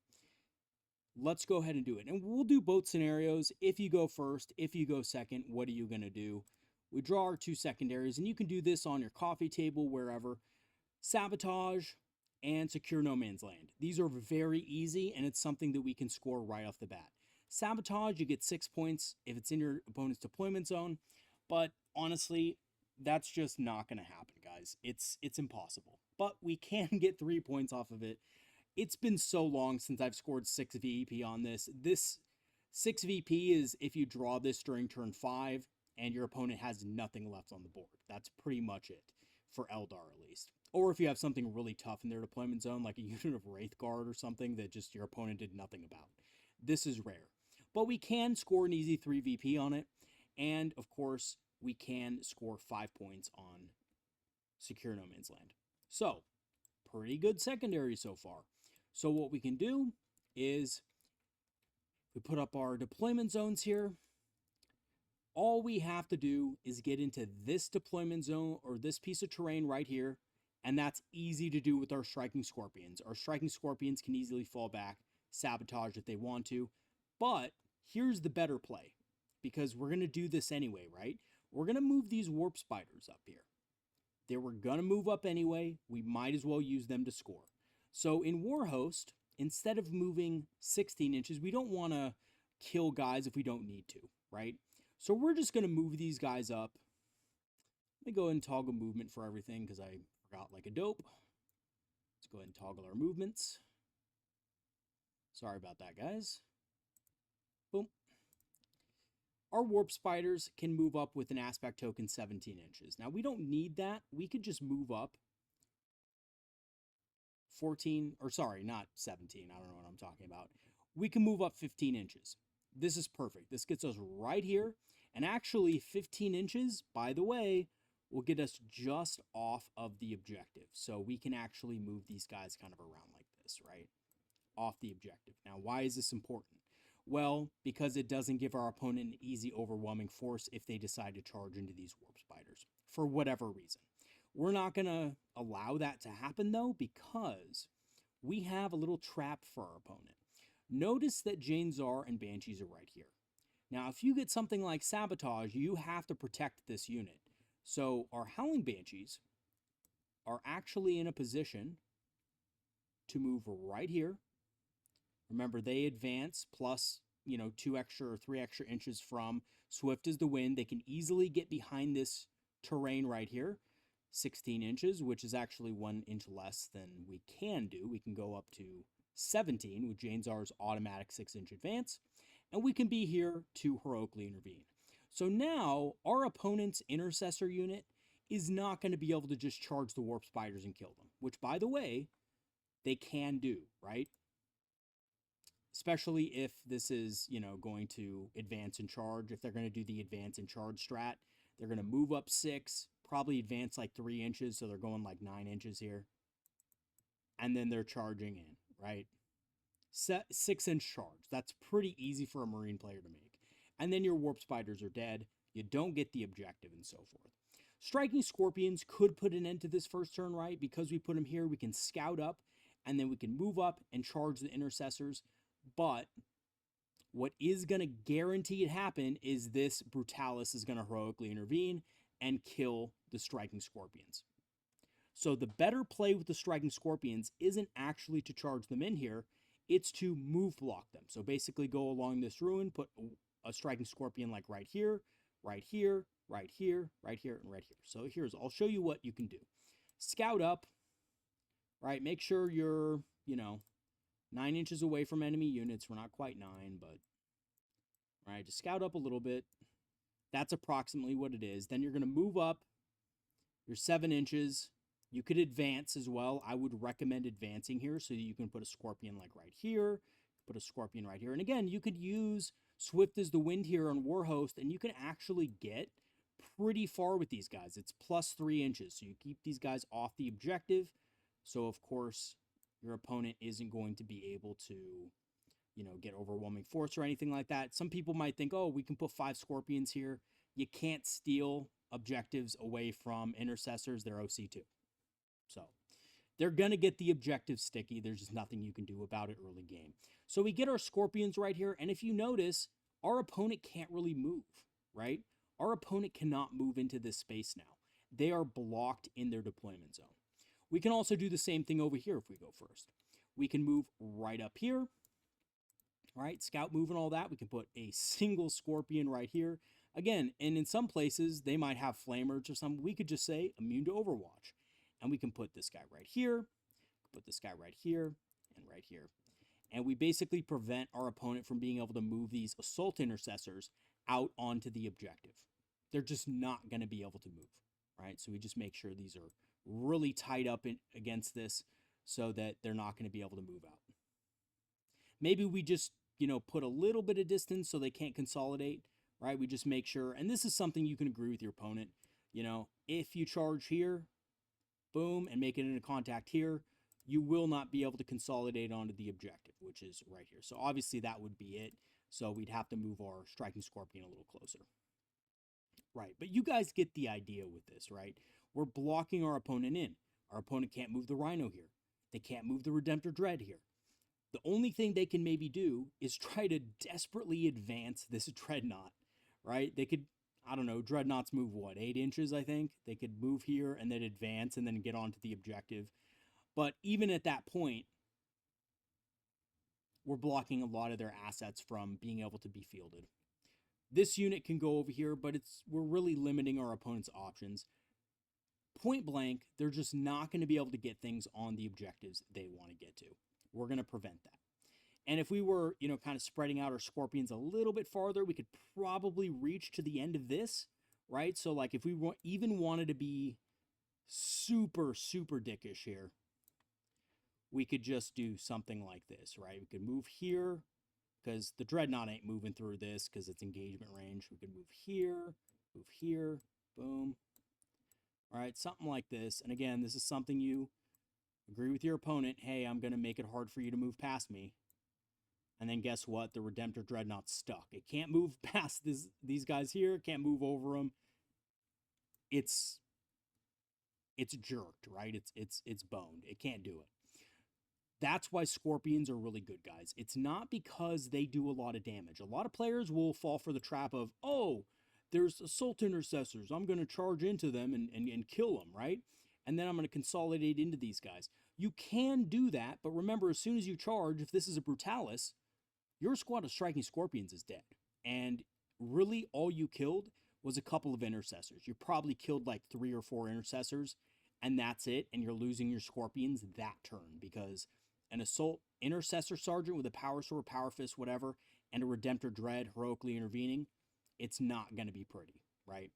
Let's go ahead and do it. And we'll do both scenarios. If you go first, if you go second, what are you going to do? We draw our two secondaries, and you can do this on your coffee table, wherever. Sabotage and Secure No Man's Land. These are very easy, and it's something that we can score right off the bat. Sabotage, you get 6 points if it's in your opponent's deployment zone, but honestly, that's just not going to happen, guys. It's impossible. But we can get 3 points off of it. It's been so long since I've scored 6 VP on this. This 6 VP is if you draw this during turn 5 and your opponent has nothing left on the board. That's pretty much it, for Eldar at least. Or if you have something really tough in their deployment zone, like a unit of Wraith Guard or something that just your opponent did nothing about. This is rare. But we can score an easy 3 VP on it. And, of course, we can score 5 points on Secure No Man's Land. So, pretty good secondary so far. So what we can do is we put up our deployment zones here. All we have to do is get into this deployment zone or this piece of terrain right here, and that's easy to do with our Striking Scorpions. Our Striking Scorpions can easily fall back, sabotage if they want to, but here's the better play, because we're going to do this anyway, right? We're going to move these Warp Spiders up here. They were going to move up anyway. We might as well use them to score. So in Warhost, instead of moving 16 inches, we don't want to kill guys if we don't need to, right? So we're just going to move these guys up. Let me go ahead and toggle movement for everything because I forgot like a dope. Let's go ahead and toggle our movements. Sorry about that, guys. Boom. Our Warp Spiders can move up with an aspect token 17 inches. Now, we don't need that. We could just move up 14, or sorry, not 17. I don't know what I'm talking about. We can move up 15 inches. This is perfect. This gets us right here. And actually, 15 inches, by the way, will get us just off of the objective. So we can actually move these guys kind of around like this, right? Off the objective. Now, why is this important? Well, because it doesn't give our opponent an easy, overwhelming force if they decide to charge into these Warp Spiders, for whatever reason. We're not going to allow that to happen, though, because we have a little trap for our opponent. Notice that Jane Czar and Banshees are right here. Now, if you get something like Sabotage, you have to protect this unit. So our Howling Banshees are actually in a position to move right here. Remember, they advance plus, 2 extra or 3 extra inches from Swift as the Wind. They can easily get behind this terrain right here. 16 inches, which is actually 1 inch less than we can do. We can go up to 17 with Jane Czar's automatic 6-inch advance, and we can be here to heroically intervene. So now our opponent's intercessor unit is not going to be able to just charge the Warp Spiders and kill them, which, by the way, they can do, right? Especially if this is, going to advance and charge. If they're going to do the advance and charge strat, they're going to move up 6, probably advance like 3 inches, so they're going like 9 inches here. And then they're charging in, right? 6-inch charge. That's pretty easy for a Marine player to make. And then your Warp Spiders are dead. You don't get the objective and so forth. Striking Scorpions could put an end to this first turn, right? Because we put them here, we can scout up, and then we can move up and charge the Intercessors. But what is going to guarantee it happen is this Brutalis is going to heroically intervene and kill the Striking Scorpions. So the better play with the Striking Scorpions isn't actually to charge them in here, it's to move block them. So basically go along this ruin, put a Striking Scorpion like right here, right here, right here, right here, and right here. So I'll show you what you can do. Scout up, right? Make sure you're, 9 inches away from enemy units. We're not quite 9, but, right, just scout up a little bit. That's approximately what it is. Then you're going to move up. You're 7 inches. You could advance as well. I would recommend advancing here so that you can put a Scorpion like right here, put a Scorpion right here. And again, you could use Swift as the Wind here on Warhost, and you can actually get pretty far with these guys. It's plus 3 inches, so you keep these guys off the objective. So, of course, your opponent isn't going to be able to, get overwhelming force or anything like that. Some people might think, oh, we can put 5 Scorpions here. You can't steal objectives away from Intercessors. They're OC2. So they're going to get the objective sticky. There's just nothing you can do about it early game. So we get our Scorpions right here. And if you notice, our opponent can't really move, right? Our opponent cannot move into this space now. They are blocked in their deployment zone. We can also do the same thing over here if we go first. We can move right up here, right? Scout move and all that. We can put a single Scorpion right here. Again, and in some places, they might have Flamers or something. We could just say immune to Overwatch. And we can put this guy right here, put this guy right here, and right here. And we basically prevent our opponent from being able to move these Assault Intercessors out onto the objective. They're just not going to be able to move, right? So we just make sure these are really tied up against this so that they're not going to be able to move out. Maybe we just, put a little bit of distance so they can't consolidate, right? We just make sure, and this is something you can agree with your opponent, if you charge here, boom, and make it into contact here, you will not be able to consolidate onto the objective, which is right here. So obviously that would be it. So we'd have to move our Striking Scorpion a little closer. Right, but you guys get the idea with this, right? We're blocking our opponent in. Our opponent can't move the Rhino here. They can't move the Redemptor Dread here. The only thing they can maybe do is try to desperately advance this Dreadnought, right? They could, I don't know, Dreadnoughts move what, 8 inches, I think? They could move here and then advance and then get onto the objective. But even at that point, we're blocking a lot of their assets from being able to be fielded. This unit can go over here, but we're really limiting our opponent's options. Point blank, they're just not going to be able to get things on the objectives they want to get to. We're going to prevent that. And if we were, kind of spreading out our Scorpions a little bit farther, we could probably reach to the end of this, right? So, like, if we even wanted to be super, super dickish here, we could just do something like this, right? We could move here, because the Dreadnought ain't moving through this because it's engagement range. We could move here, boom. All right, something like this. And again, this is something you agree with your opponent. Hey, I'm going to make it hard for you to move past me. And then guess what? The Redemptor Dreadnought's stuck. It can't move past these guys here. It can't move over them. It's jerked, right? It's boned. It can't do it. That's why Scorpions are really good, guys. It's not because they do a lot of damage. A lot of players will fall for the trap of, oh, there's Assault Intercessors. I'm going to charge into them and kill them, right? And then I'm going to consolidate into these guys. You can do that, but remember, as soon as you charge, if this is a Brutalis, your squad of Striking Scorpions is dead. And really, all you killed was a couple of Intercessors. You probably killed like 3 or 4 Intercessors, and that's it, and you're losing your Scorpions that turn, because an Assault Intercessor Sergeant with a Power Sword, Power Fist, whatever, and a Redemptor Dread heroically intervening, it's not going to be pretty, right?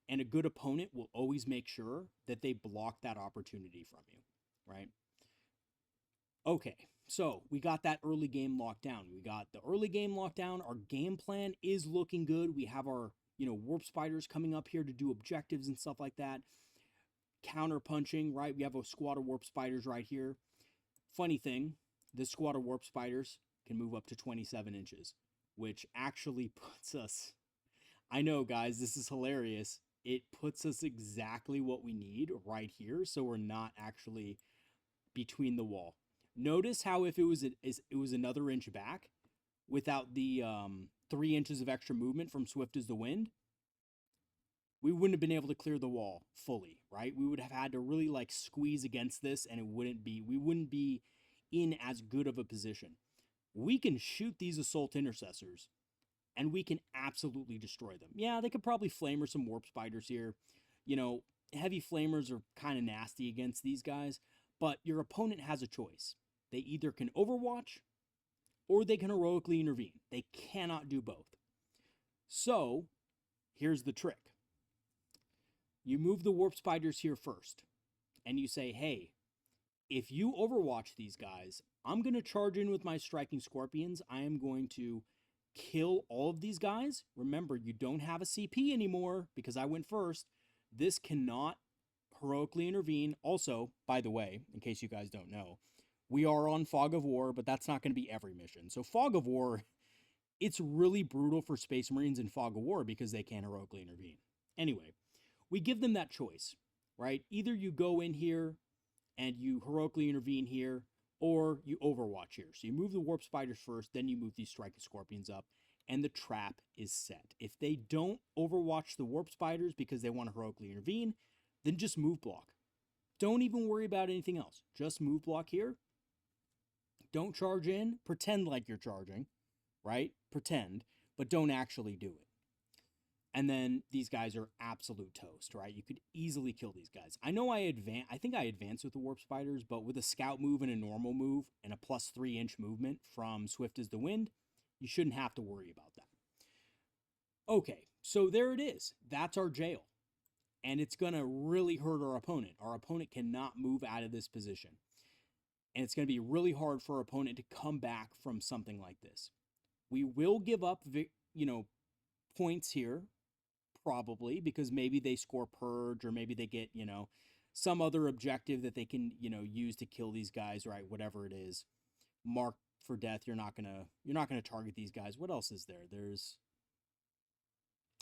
And a good opponent will always make sure that they block that opportunity from you, right? Okay, so we got that early game locked down. We got the early game locked down. Our game plan is looking good. We have our, Warp Spiders coming up here to do objectives and stuff like that. counter punching, right? We have a squad of warp spiders right here. Funny thing, this squad of warp spiders can move up to 27 inches, which actually puts us, I know guys, this is hilarious. It puts us exactly what we need right here, so we're not actually between the wall. Notice how if it was another inch back without the 3 inches of extra movement from swift as the wind, we wouldn't have been able to clear the wall fully, right? We would have had to really like squeeze against this, and we wouldn't be in as good of a position. We can shoot these assault intercessors and we can absolutely destroy them. Yeah, they could probably flamer some warp spiders here. You know, heavy flamers are kind of nasty against these guys, but your opponent has a choice. They either can overwatch or they can heroically intervene. They cannot do both. So, here's the trick. You move the warp spiders here first, and you say, hey, if you overwatch these guys, I'm going to charge in with my striking scorpions. I am going to kill all of these guys. Remember, you don't have a CP anymore because I went first. This cannot heroically intervene. Also, by the way, in case you guys don't know, we are on Fog of War, but that's not going to be every mission. So Fog of War, it's really brutal for Space Marines in Fog of War because they can't heroically intervene. Anyway, we give them that choice, right? Either you go in here and you heroically intervene here, or you overwatch here. So you move the warp spiders first, then you move these striking scorpions up, and the trap is set. If they don't overwatch the warp spiders because they want to heroically intervene, then just move block. Don't even worry about anything else. Just move block here. Don't charge in. Pretend like you're charging, right? Pretend, but don't actually do it. And then these guys are absolute toast, right? You could easily kill these guys. I know I think I advanced with the warp spiders, but with a scout move and a normal move and a plus 3 inch movement from swift as the wind, you shouldn't have to worry about that. Okay, so there it is. That's our jail. And it's going to really hurt our opponent. Our opponent cannot move out of this position. And it's going to be really hard for our opponent to come back from something like this. We will give up, points here, probably, because maybe they score purge, or maybe they get, some other objective that they can, use to kill these guys, right? Whatever it is. Mark for death, you're not gonna target these guys. What else is there?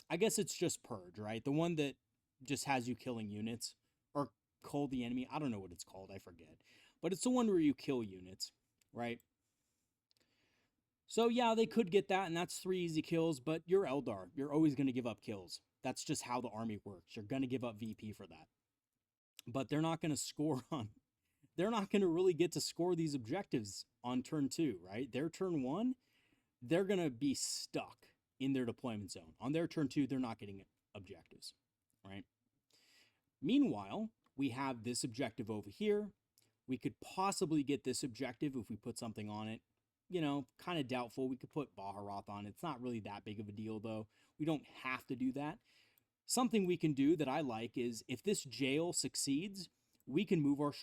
I guess it's just purge, right? The one that just has you killing units, or call the enemy. I don't know what it's called, I forget. But it's the one where you kill units, right? So yeah, they could get that, and that's 3 easy kills, but you're Eldar. You're always going to give up kills. That's just how the army works. You're going to give up VP for that. But they're not going to score on... They're not going to really get to score these objectives on turn 2, right? Their turn 1, they're going to be stuck in their deployment zone. On their turn 2, they're not getting objectives, right? Meanwhile, we have this objective over here. We could possibly get this objective if we put something on it. Kind of doubtful. We could put Baharoth on. It's not really that big of a deal, though. We don't have to do that. Something we can do that I like is if this jail succeeds, we can move our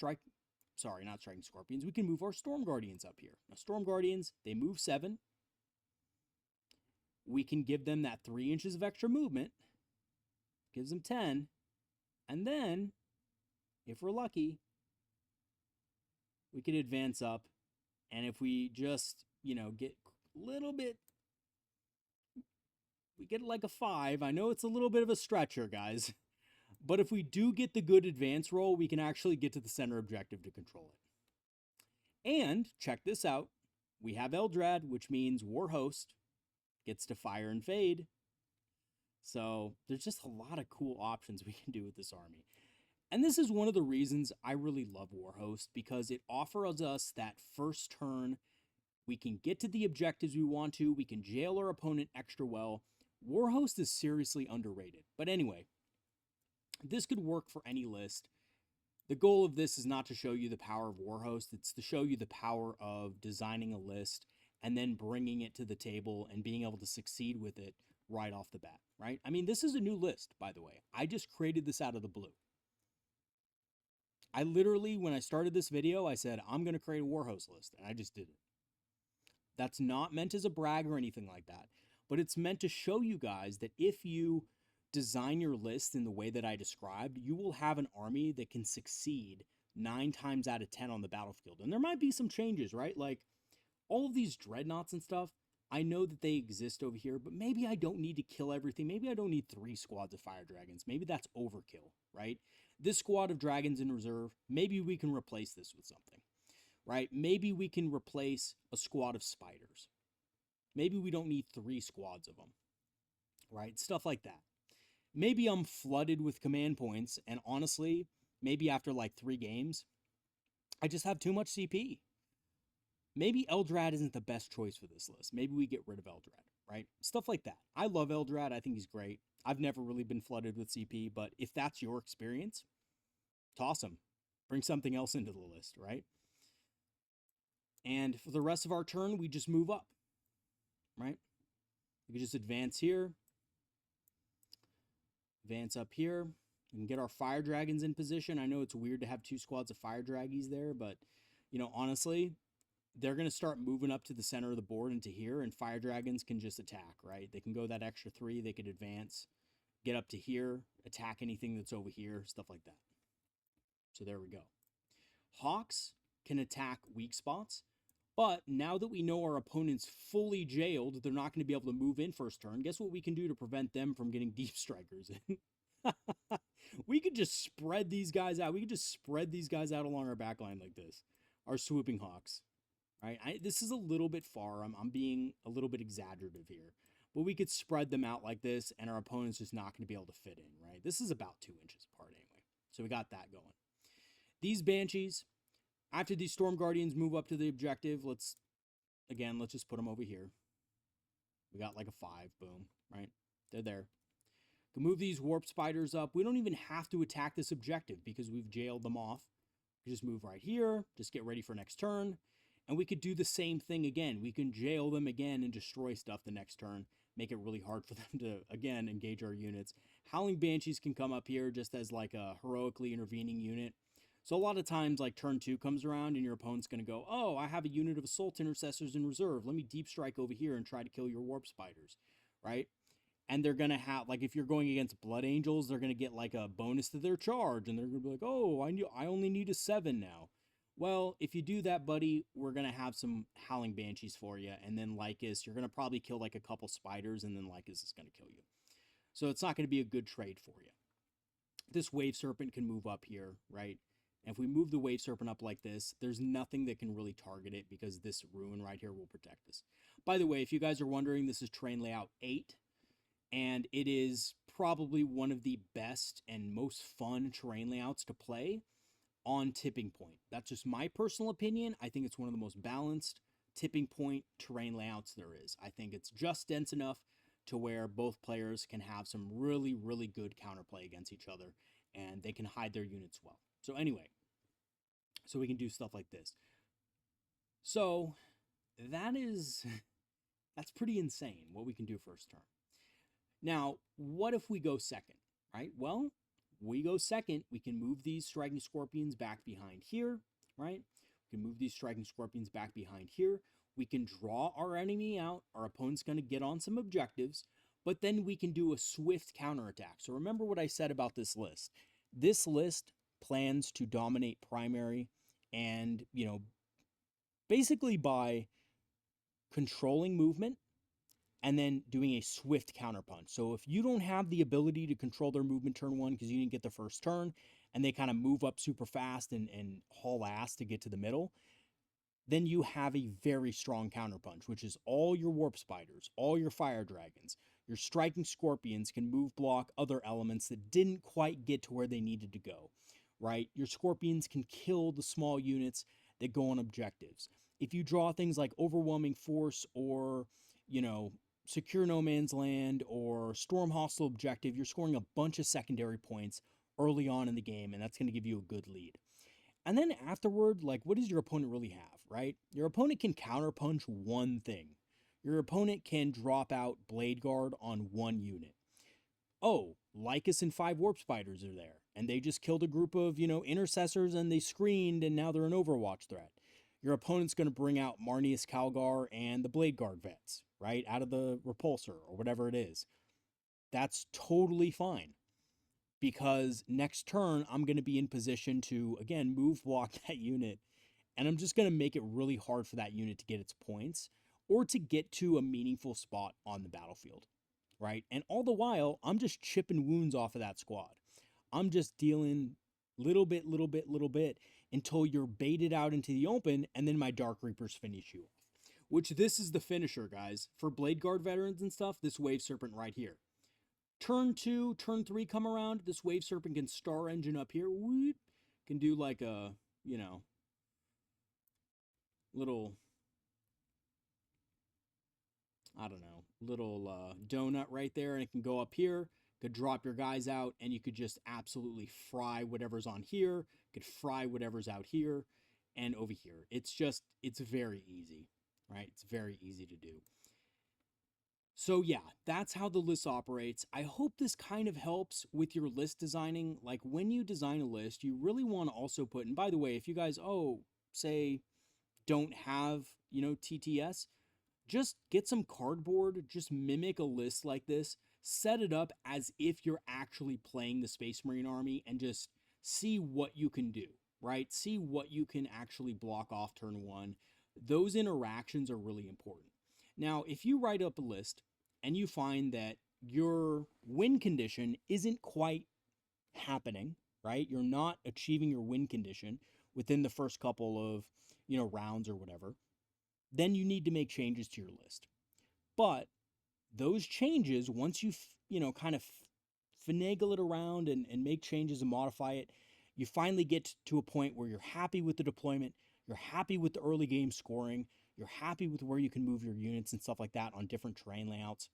not striking scorpions. We can move our Storm Guardians up here. Now, Storm Guardians, they move 7. We can give them that 3 inches of extra movement. Gives them 10. And then, if we're lucky, we can advance up. And if we just, get a little bit, we get like a 5. I know it's a little bit of a stretcher, guys. But if we do get the good advance roll, we can actually get to the center objective to control it. And, check this out, we have Eldrad, which means Warhost gets to fire and fade. So, there's just a lot of cool options we can do with this army. And this is one of the reasons I really love Warhost, because it offers us that first turn. We can get to the objectives we want to. We can jail our opponent extra well. Warhost is seriously underrated. But anyway, this could work for any list. The goal of this is not to show you the power of Warhost. It's to show you the power of designing a list and then bringing it to the table and being able to succeed with it right off the bat, right? I mean, this is a new list, by the way. I just created this out of the blue. I literally, when I started this video, I said, I'm going to create a Warhost list, and I just did it. That's not meant as a brag or anything like that, but it's meant to show you guys that if you design your list in the way that I described, you will have an army that can succeed 9 times out of 10 on the battlefield. And there might be some changes, right? Like all of these dreadnoughts and stuff, I know that they exist over here, but maybe I don't need to kill everything. Maybe I don't need 3 squads of fire dragons. Maybe that's overkill, right? This squad of dragons in reserve, maybe we can replace this with something, right? Maybe we can replace a squad of spiders. Maybe we don't need 3 squads of them, right? Stuff like that. Maybe I'm flooded with command points, and honestly, maybe after like 3 games, I just have too much CP. Maybe Eldrad isn't the best choice for this list. Maybe we get rid of Eldrad, right? Stuff like that. I love Eldrad. I think he's great. I've never really been flooded with CP, but if that's your experience, toss him. Bring something else into the list, right? And for the rest of our turn, we just move up, right? We can just advance here. Advance up here. We can get our fire dragons in position. I know it's weird to have 2 squads of fire draggies there, but, you know, honestly, they're going to start moving up to the center of the board into here, and fire dragons can just attack, right? They can go that extra 3. They could advance, get up to here, attack anything that's over here, stuff like that. So there we go. Hawks can attack weak spots, but now that we know our opponent's fully jailed, they're not going to be able to move in first turn. Guess what we can do to prevent them from getting deep strikers in? We could just spread these guys out. We could just spread these guys out along our backline like this. Our swooping hawks. Right? This is a little bit far. I'm being a little bit exaggerative here. But we could spread them out like this, and our opponent's just not going to be able to fit in, right? This is about 2 inches apart anyway. So we got that going. These Banshees, after these Storm Guardians move up to the objective, let's just put them over here. We got like a 5, boom, right? They're there. Can move these Warp Spiders up. We don't even have to attack this objective because we've jailed them off. We just move right here, just get ready for next turn. And we could do the same thing again. We can jail them again and destroy stuff the next turn. Make it really hard for them to, again, engage our units. Howling Banshees can come up here just as like a heroically intervening unit. So a lot of times, like turn 2 comes around and your opponent's going to go, oh, I have a unit of Assault Intercessors in reserve. Let me deep strike over here and try to kill your Warp Spiders, right? And they're going to have, like if you're going against Blood Angels, they're going to get like a bonus to their charge. And they're going to be like, oh, I only need a 7 now. Well, if you do that, buddy, we're going to have some Howling Banshees for you. And then Lycus, you're going to probably kill like a couple spiders, and then Lycus is going to kill you. So it's not going to be a good trade for you. This Wave Serpent can move up here, right? And if we move the Wave Serpent up like this, there's nothing that can really target it because this ruin right here will protect us. By the way, if you guys are wondering, this is Terrain Layout 8. And it is probably one of the best and most fun terrain layouts to play on Tipping Point. That's just my personal opinion. I think it's one of the most balanced Tipping Point terrain layouts there is. I think it's just dense enough to where both players can have some really, really good counterplay against each other, and they can hide their units well. So anyway, so we can do stuff like this. So that's pretty insane what we can do first turn. Now, what if we go second, right? Well, we go second, we can move these Striking Scorpions back behind here, right? We can move these Striking Scorpions back behind here. We can draw our enemy out. Our opponent's going to get on some objectives, but then we can do a swift counterattack. So remember what I said about this list. This list plans to dominate primary and, you know, basically by controlling movement and then doing a swift counterpunch. So if you don't have the ability to control their movement turn 1 because you didn't get the first turn, and they kind of move up super fast and haul ass to get to the middle, then you have a very strong counterpunch, which is all your Warp Spiders, all your Fire Dragons, your Striking Scorpions can move block other elements that didn't quite get to where they needed to go, right? Your Scorpions can kill the small units that go on objectives. If you draw things like Overwhelming Force or, you know, Secure No Man's Land or Storm Hostile Objective, you're scoring a bunch of secondary points early on in the game, and that's going to give you a good lead. And then afterward, like, what does your opponent really have, right? Your opponent can counterpunch one thing. Your opponent can drop out Blade Guard on one unit. Oh, Lycus and 5 Warp Spiders are there, and they just killed a group of, you know, intercessors, and they screened, and now they're an Overwatch threat. Your opponent's going to bring out Marneus Calgar and the Blade Guard vets, right, out of the repulsor or whatever it is. that's totally fine, because next turn I'm going to be in position to, again, move block that unit, and I'm just going to make it really hard for that unit to get its points or to get to a meaningful spot on the battlefield, right? And all the while, I'm just chipping wounds off of that squad. I'm just dealing little bit until you're baited out into the open, and then my Dark Reapers finish you off. Which, this is the finisher, guys. For Blade Guard veterans and stuff, this Wave Serpent right here. Turn 2, turn 3 come around, this Wave Serpent can Star Engine up here. Whoop, can do like a, you know, little, I don't know, little donut right there, and it can go up here, could drop your guys out, and you could just absolutely fry whatever's on here, could fry whatever's out here and over here. It's just, it's very easy, right? It's very easy to do. So yeah, that's how the list operates. I hope this kind of helps with your list designing. Like, when you design a list, you really want to also put, and by the way, if you guys, say, don't have, TTS, just get some cardboard, just mimic a list like this, set it up as if you're actually playing the Space Marine Army, and just see what you can do, right? See what you can actually block off turn 1. Those interactions are really important. Now, if you write up a list and you find that your win condition isn't quite happening, right? You're not achieving your win condition within the first couple of, rounds or whatever, then you need to make changes to your list. But those changes, once you, kind of finagle it around and make changes and modify it, you finally get to a point where you're happy with the deployment, you're happy with the early game scoring, you're happy with where you can move your units and stuff like that on different terrain layouts.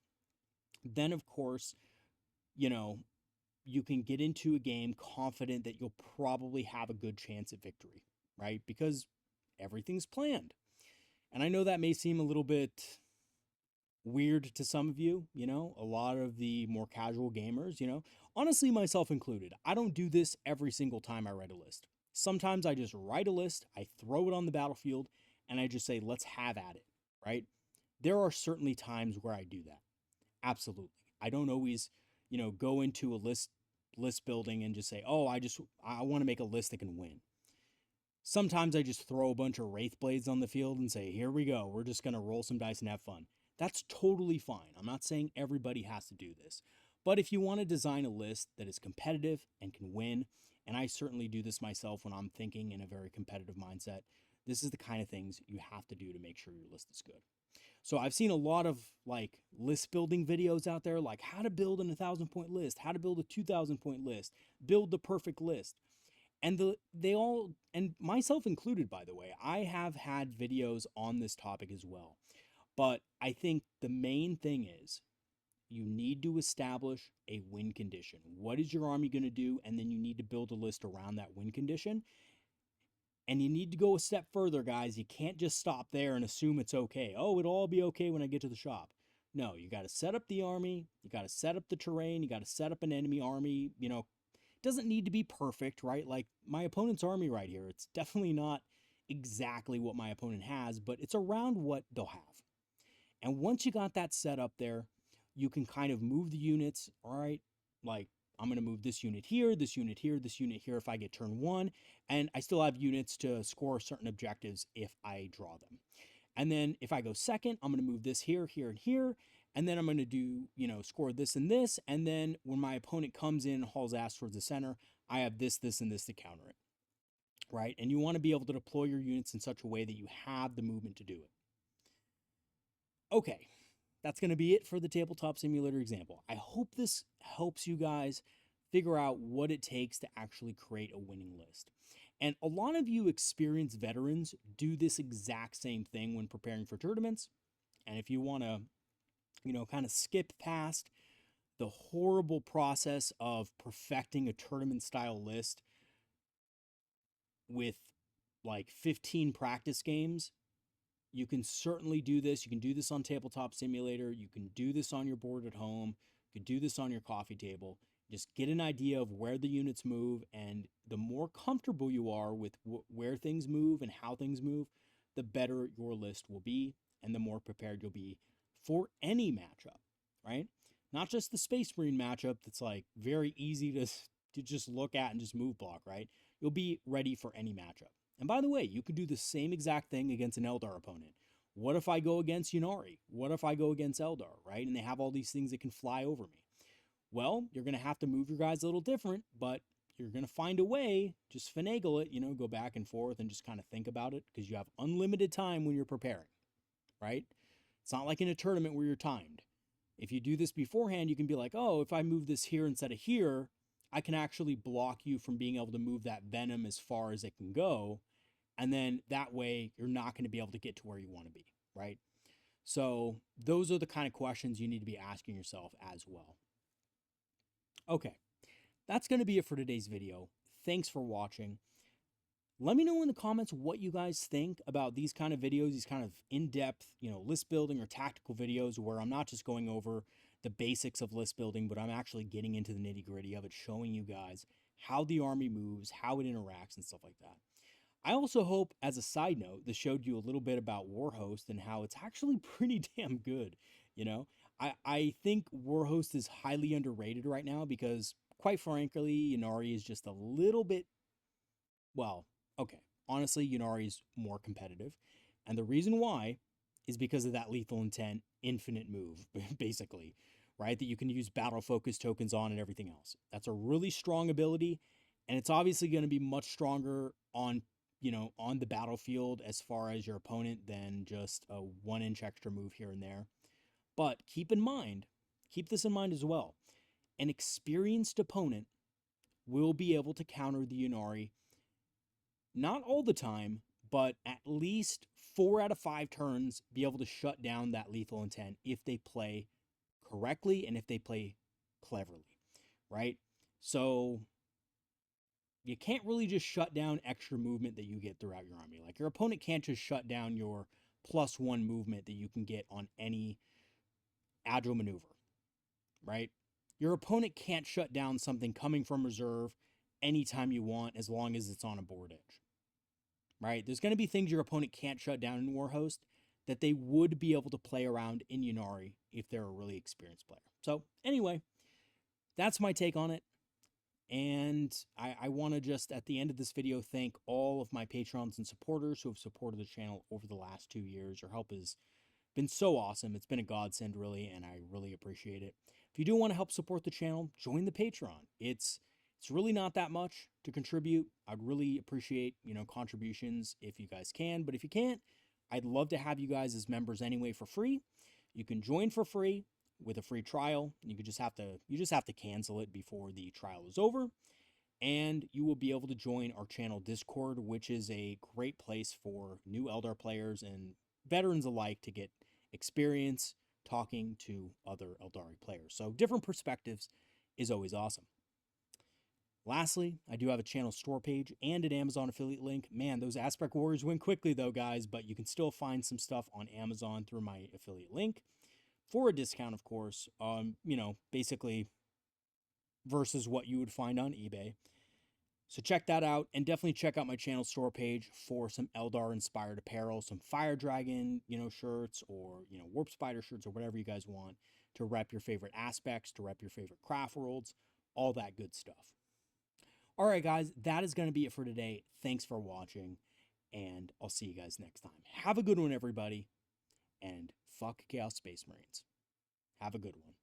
Then, of course, you can get into a game confident that you'll probably have a good chance at victory, right? Because everything's planned. And I know that may seem a little bit weird to some of you, a lot of the more casual gamers, honestly, myself included. I don't do this every single time I write a list. Sometimes I just write a list, I throw it on the battlefield, and I just say, let's have at it, right? There are certainly times where I do that. Absolutely. I don't always, go into a list building and just say, I want to make a list that can win. Sometimes I just throw a bunch of Wraith Blades on the field and say, here we go, we're just going to roll some dice and have fun. That's totally fine. I'm not saying everybody has to do this. But if you want to design a list that is competitive and can win, and I certainly do this myself when I'm thinking in a very competitive mindset, this is the kind of things you have to do to make sure your list is good. So I've seen a lot of like list building videos out there, like how to build an 1,000-point list, how to build a 2,000-point list, build the perfect list. And they all, and myself included, by the way, I have had videos on this topic as well. But I think the main thing is you need to establish a win condition. What is your army going to do? And then you need to build a list around that win condition. And you need to go a step further, guys. You can't just stop there and assume it's okay. Oh, it'll all be okay when I get to the shop. No, you got to set up the army. You got to set up the terrain. You got to set up an enemy army. It doesn't need to be perfect, right? Like my opponent's army right here. It's definitely not exactly what my opponent has, but it's around what they'll have. And once you got that set up there, you can kind of move the units, all right? Like, I'm going to move this unit here, this unit here, this unit here if I get turn 1, and I still have units to score certain objectives if I draw them. And then if I go second, I'm going to move this here, here, and here, and then I'm going to do, score this and this, and then when my opponent comes in and hauls ass towards the center, I have this, this, and this to counter it, right? And you want to be able to deploy your units in such a way that you have the movement to do it. Okay, that's going to be it for the tabletop simulator example. I hope this helps you guys figure out what it takes to actually create a winning list. And a lot of you experienced veterans do this exact same thing when preparing for tournaments. And if you want to, kind of skip past the horrible process of perfecting a tournament style list with like 15 practice games, you can certainly do this. You can do this on Tabletop Simulator. You can do this on your board at home. You can do this on your coffee table. Just get an idea of where the units move, and the more comfortable you are with where things move and how things move, the better your list will be, and the more prepared you'll be for any matchup, right? Not just the Space Marine matchup that's like very easy to just look at and just move block, right? You'll be ready for any matchup. And by the way, you could do the same exact thing against an Eldar opponent. What if I go against Yunari? What if I go against Eldar, right? And they have all these things that can fly over me. Well, you're going to have to move your guys a little different, but you're going to find a way, just finagle it, go back and forth and just kind of think about it because you have unlimited time when you're preparing, right? It's not like in a tournament where you're timed. If you do this beforehand, you can be like, oh, if I move this here instead of here, I can actually block you from being able to move that venom as far as it can go. And then that way you're not going to be able to get to where you want to be, right? So those are the kind of questions you need to be asking yourself as well. Okay, that's going to be it for today's video. Thanks for watching. Let me know in the comments what you guys think about these kind of videos, these kind of in-depth, list building or tactical videos where I'm not just going over the basics of list building, but I'm actually getting into the nitty-gritty of it, showing you guys how the army moves, how it interacts, and stuff like that. I also hope, as a side note, this showed you a little bit about Warhost and how it's actually pretty damn good, I think Warhost is highly underrated right now because, quite frankly, Yunari is just a little bit, well, okay, honestly, Yunari is more competitive. And the reason why is because of that lethal intent, infinite move, basically, right? That you can use battle focus tokens on and everything else. That's a really strong ability. And it's obviously going to be much stronger on the battlefield as far as your opponent than just a 1-inch extra move here and there. But keep this in mind as well. An experienced opponent will be able to counter the Yunari, not all the time, but at least 4 out of 5 turns, be able to shut down that lethal intent if they play correctly and if they play cleverly, right? So you can't really just shut down extra movement that you get throughout your army. Like, your opponent can't just shut down your +1 movement that you can get on any agile maneuver, right? Your opponent can't shut down something coming from reserve anytime you want as long as it's on a board edge, right? There's going to be things your opponent can't shut down in Warhost that they would be able to play around in Yunari if they're a really experienced player. So anyway, that's my take on it. And I want to just, at the end of this video, thank all of my patrons and supporters who have supported the channel over the last 2 years. Your help has been so awesome. It's been a godsend, really, and I really appreciate it. If you do want to help support the channel, join the Patreon. It's really not that much to contribute. I'd really appreciate, contributions if you guys can. But if you can't, I'd love to have you guys as members anyway for free. You can join for free with a free trial. You just have to cancel it before the trial is over. And you will be able to join our channel Discord, which is a great place for new Eldar players and veterans alike to get experience talking to other Eldari players. So different perspectives is always awesome. Lastly, I do have a channel store page and an Amazon affiliate link. Man, those Aspect Warriors went quickly though, guys, but you can still find some stuff on Amazon through my affiliate link for a discount, of course, basically versus what you would find on eBay. So check that out, and definitely check out my channel store page for some Eldar-inspired apparel, some Fire Dragon, shirts, or, Warp Spider shirts, or whatever you guys want to rep your favorite aspects, to rep your favorite craft worlds, all that good stuff. All right, guys, that is going to be it for today. Thanks for watching, and I'll see you guys next time. Have a good one, everybody, and fuck Chaos Space Marines. Have a good one.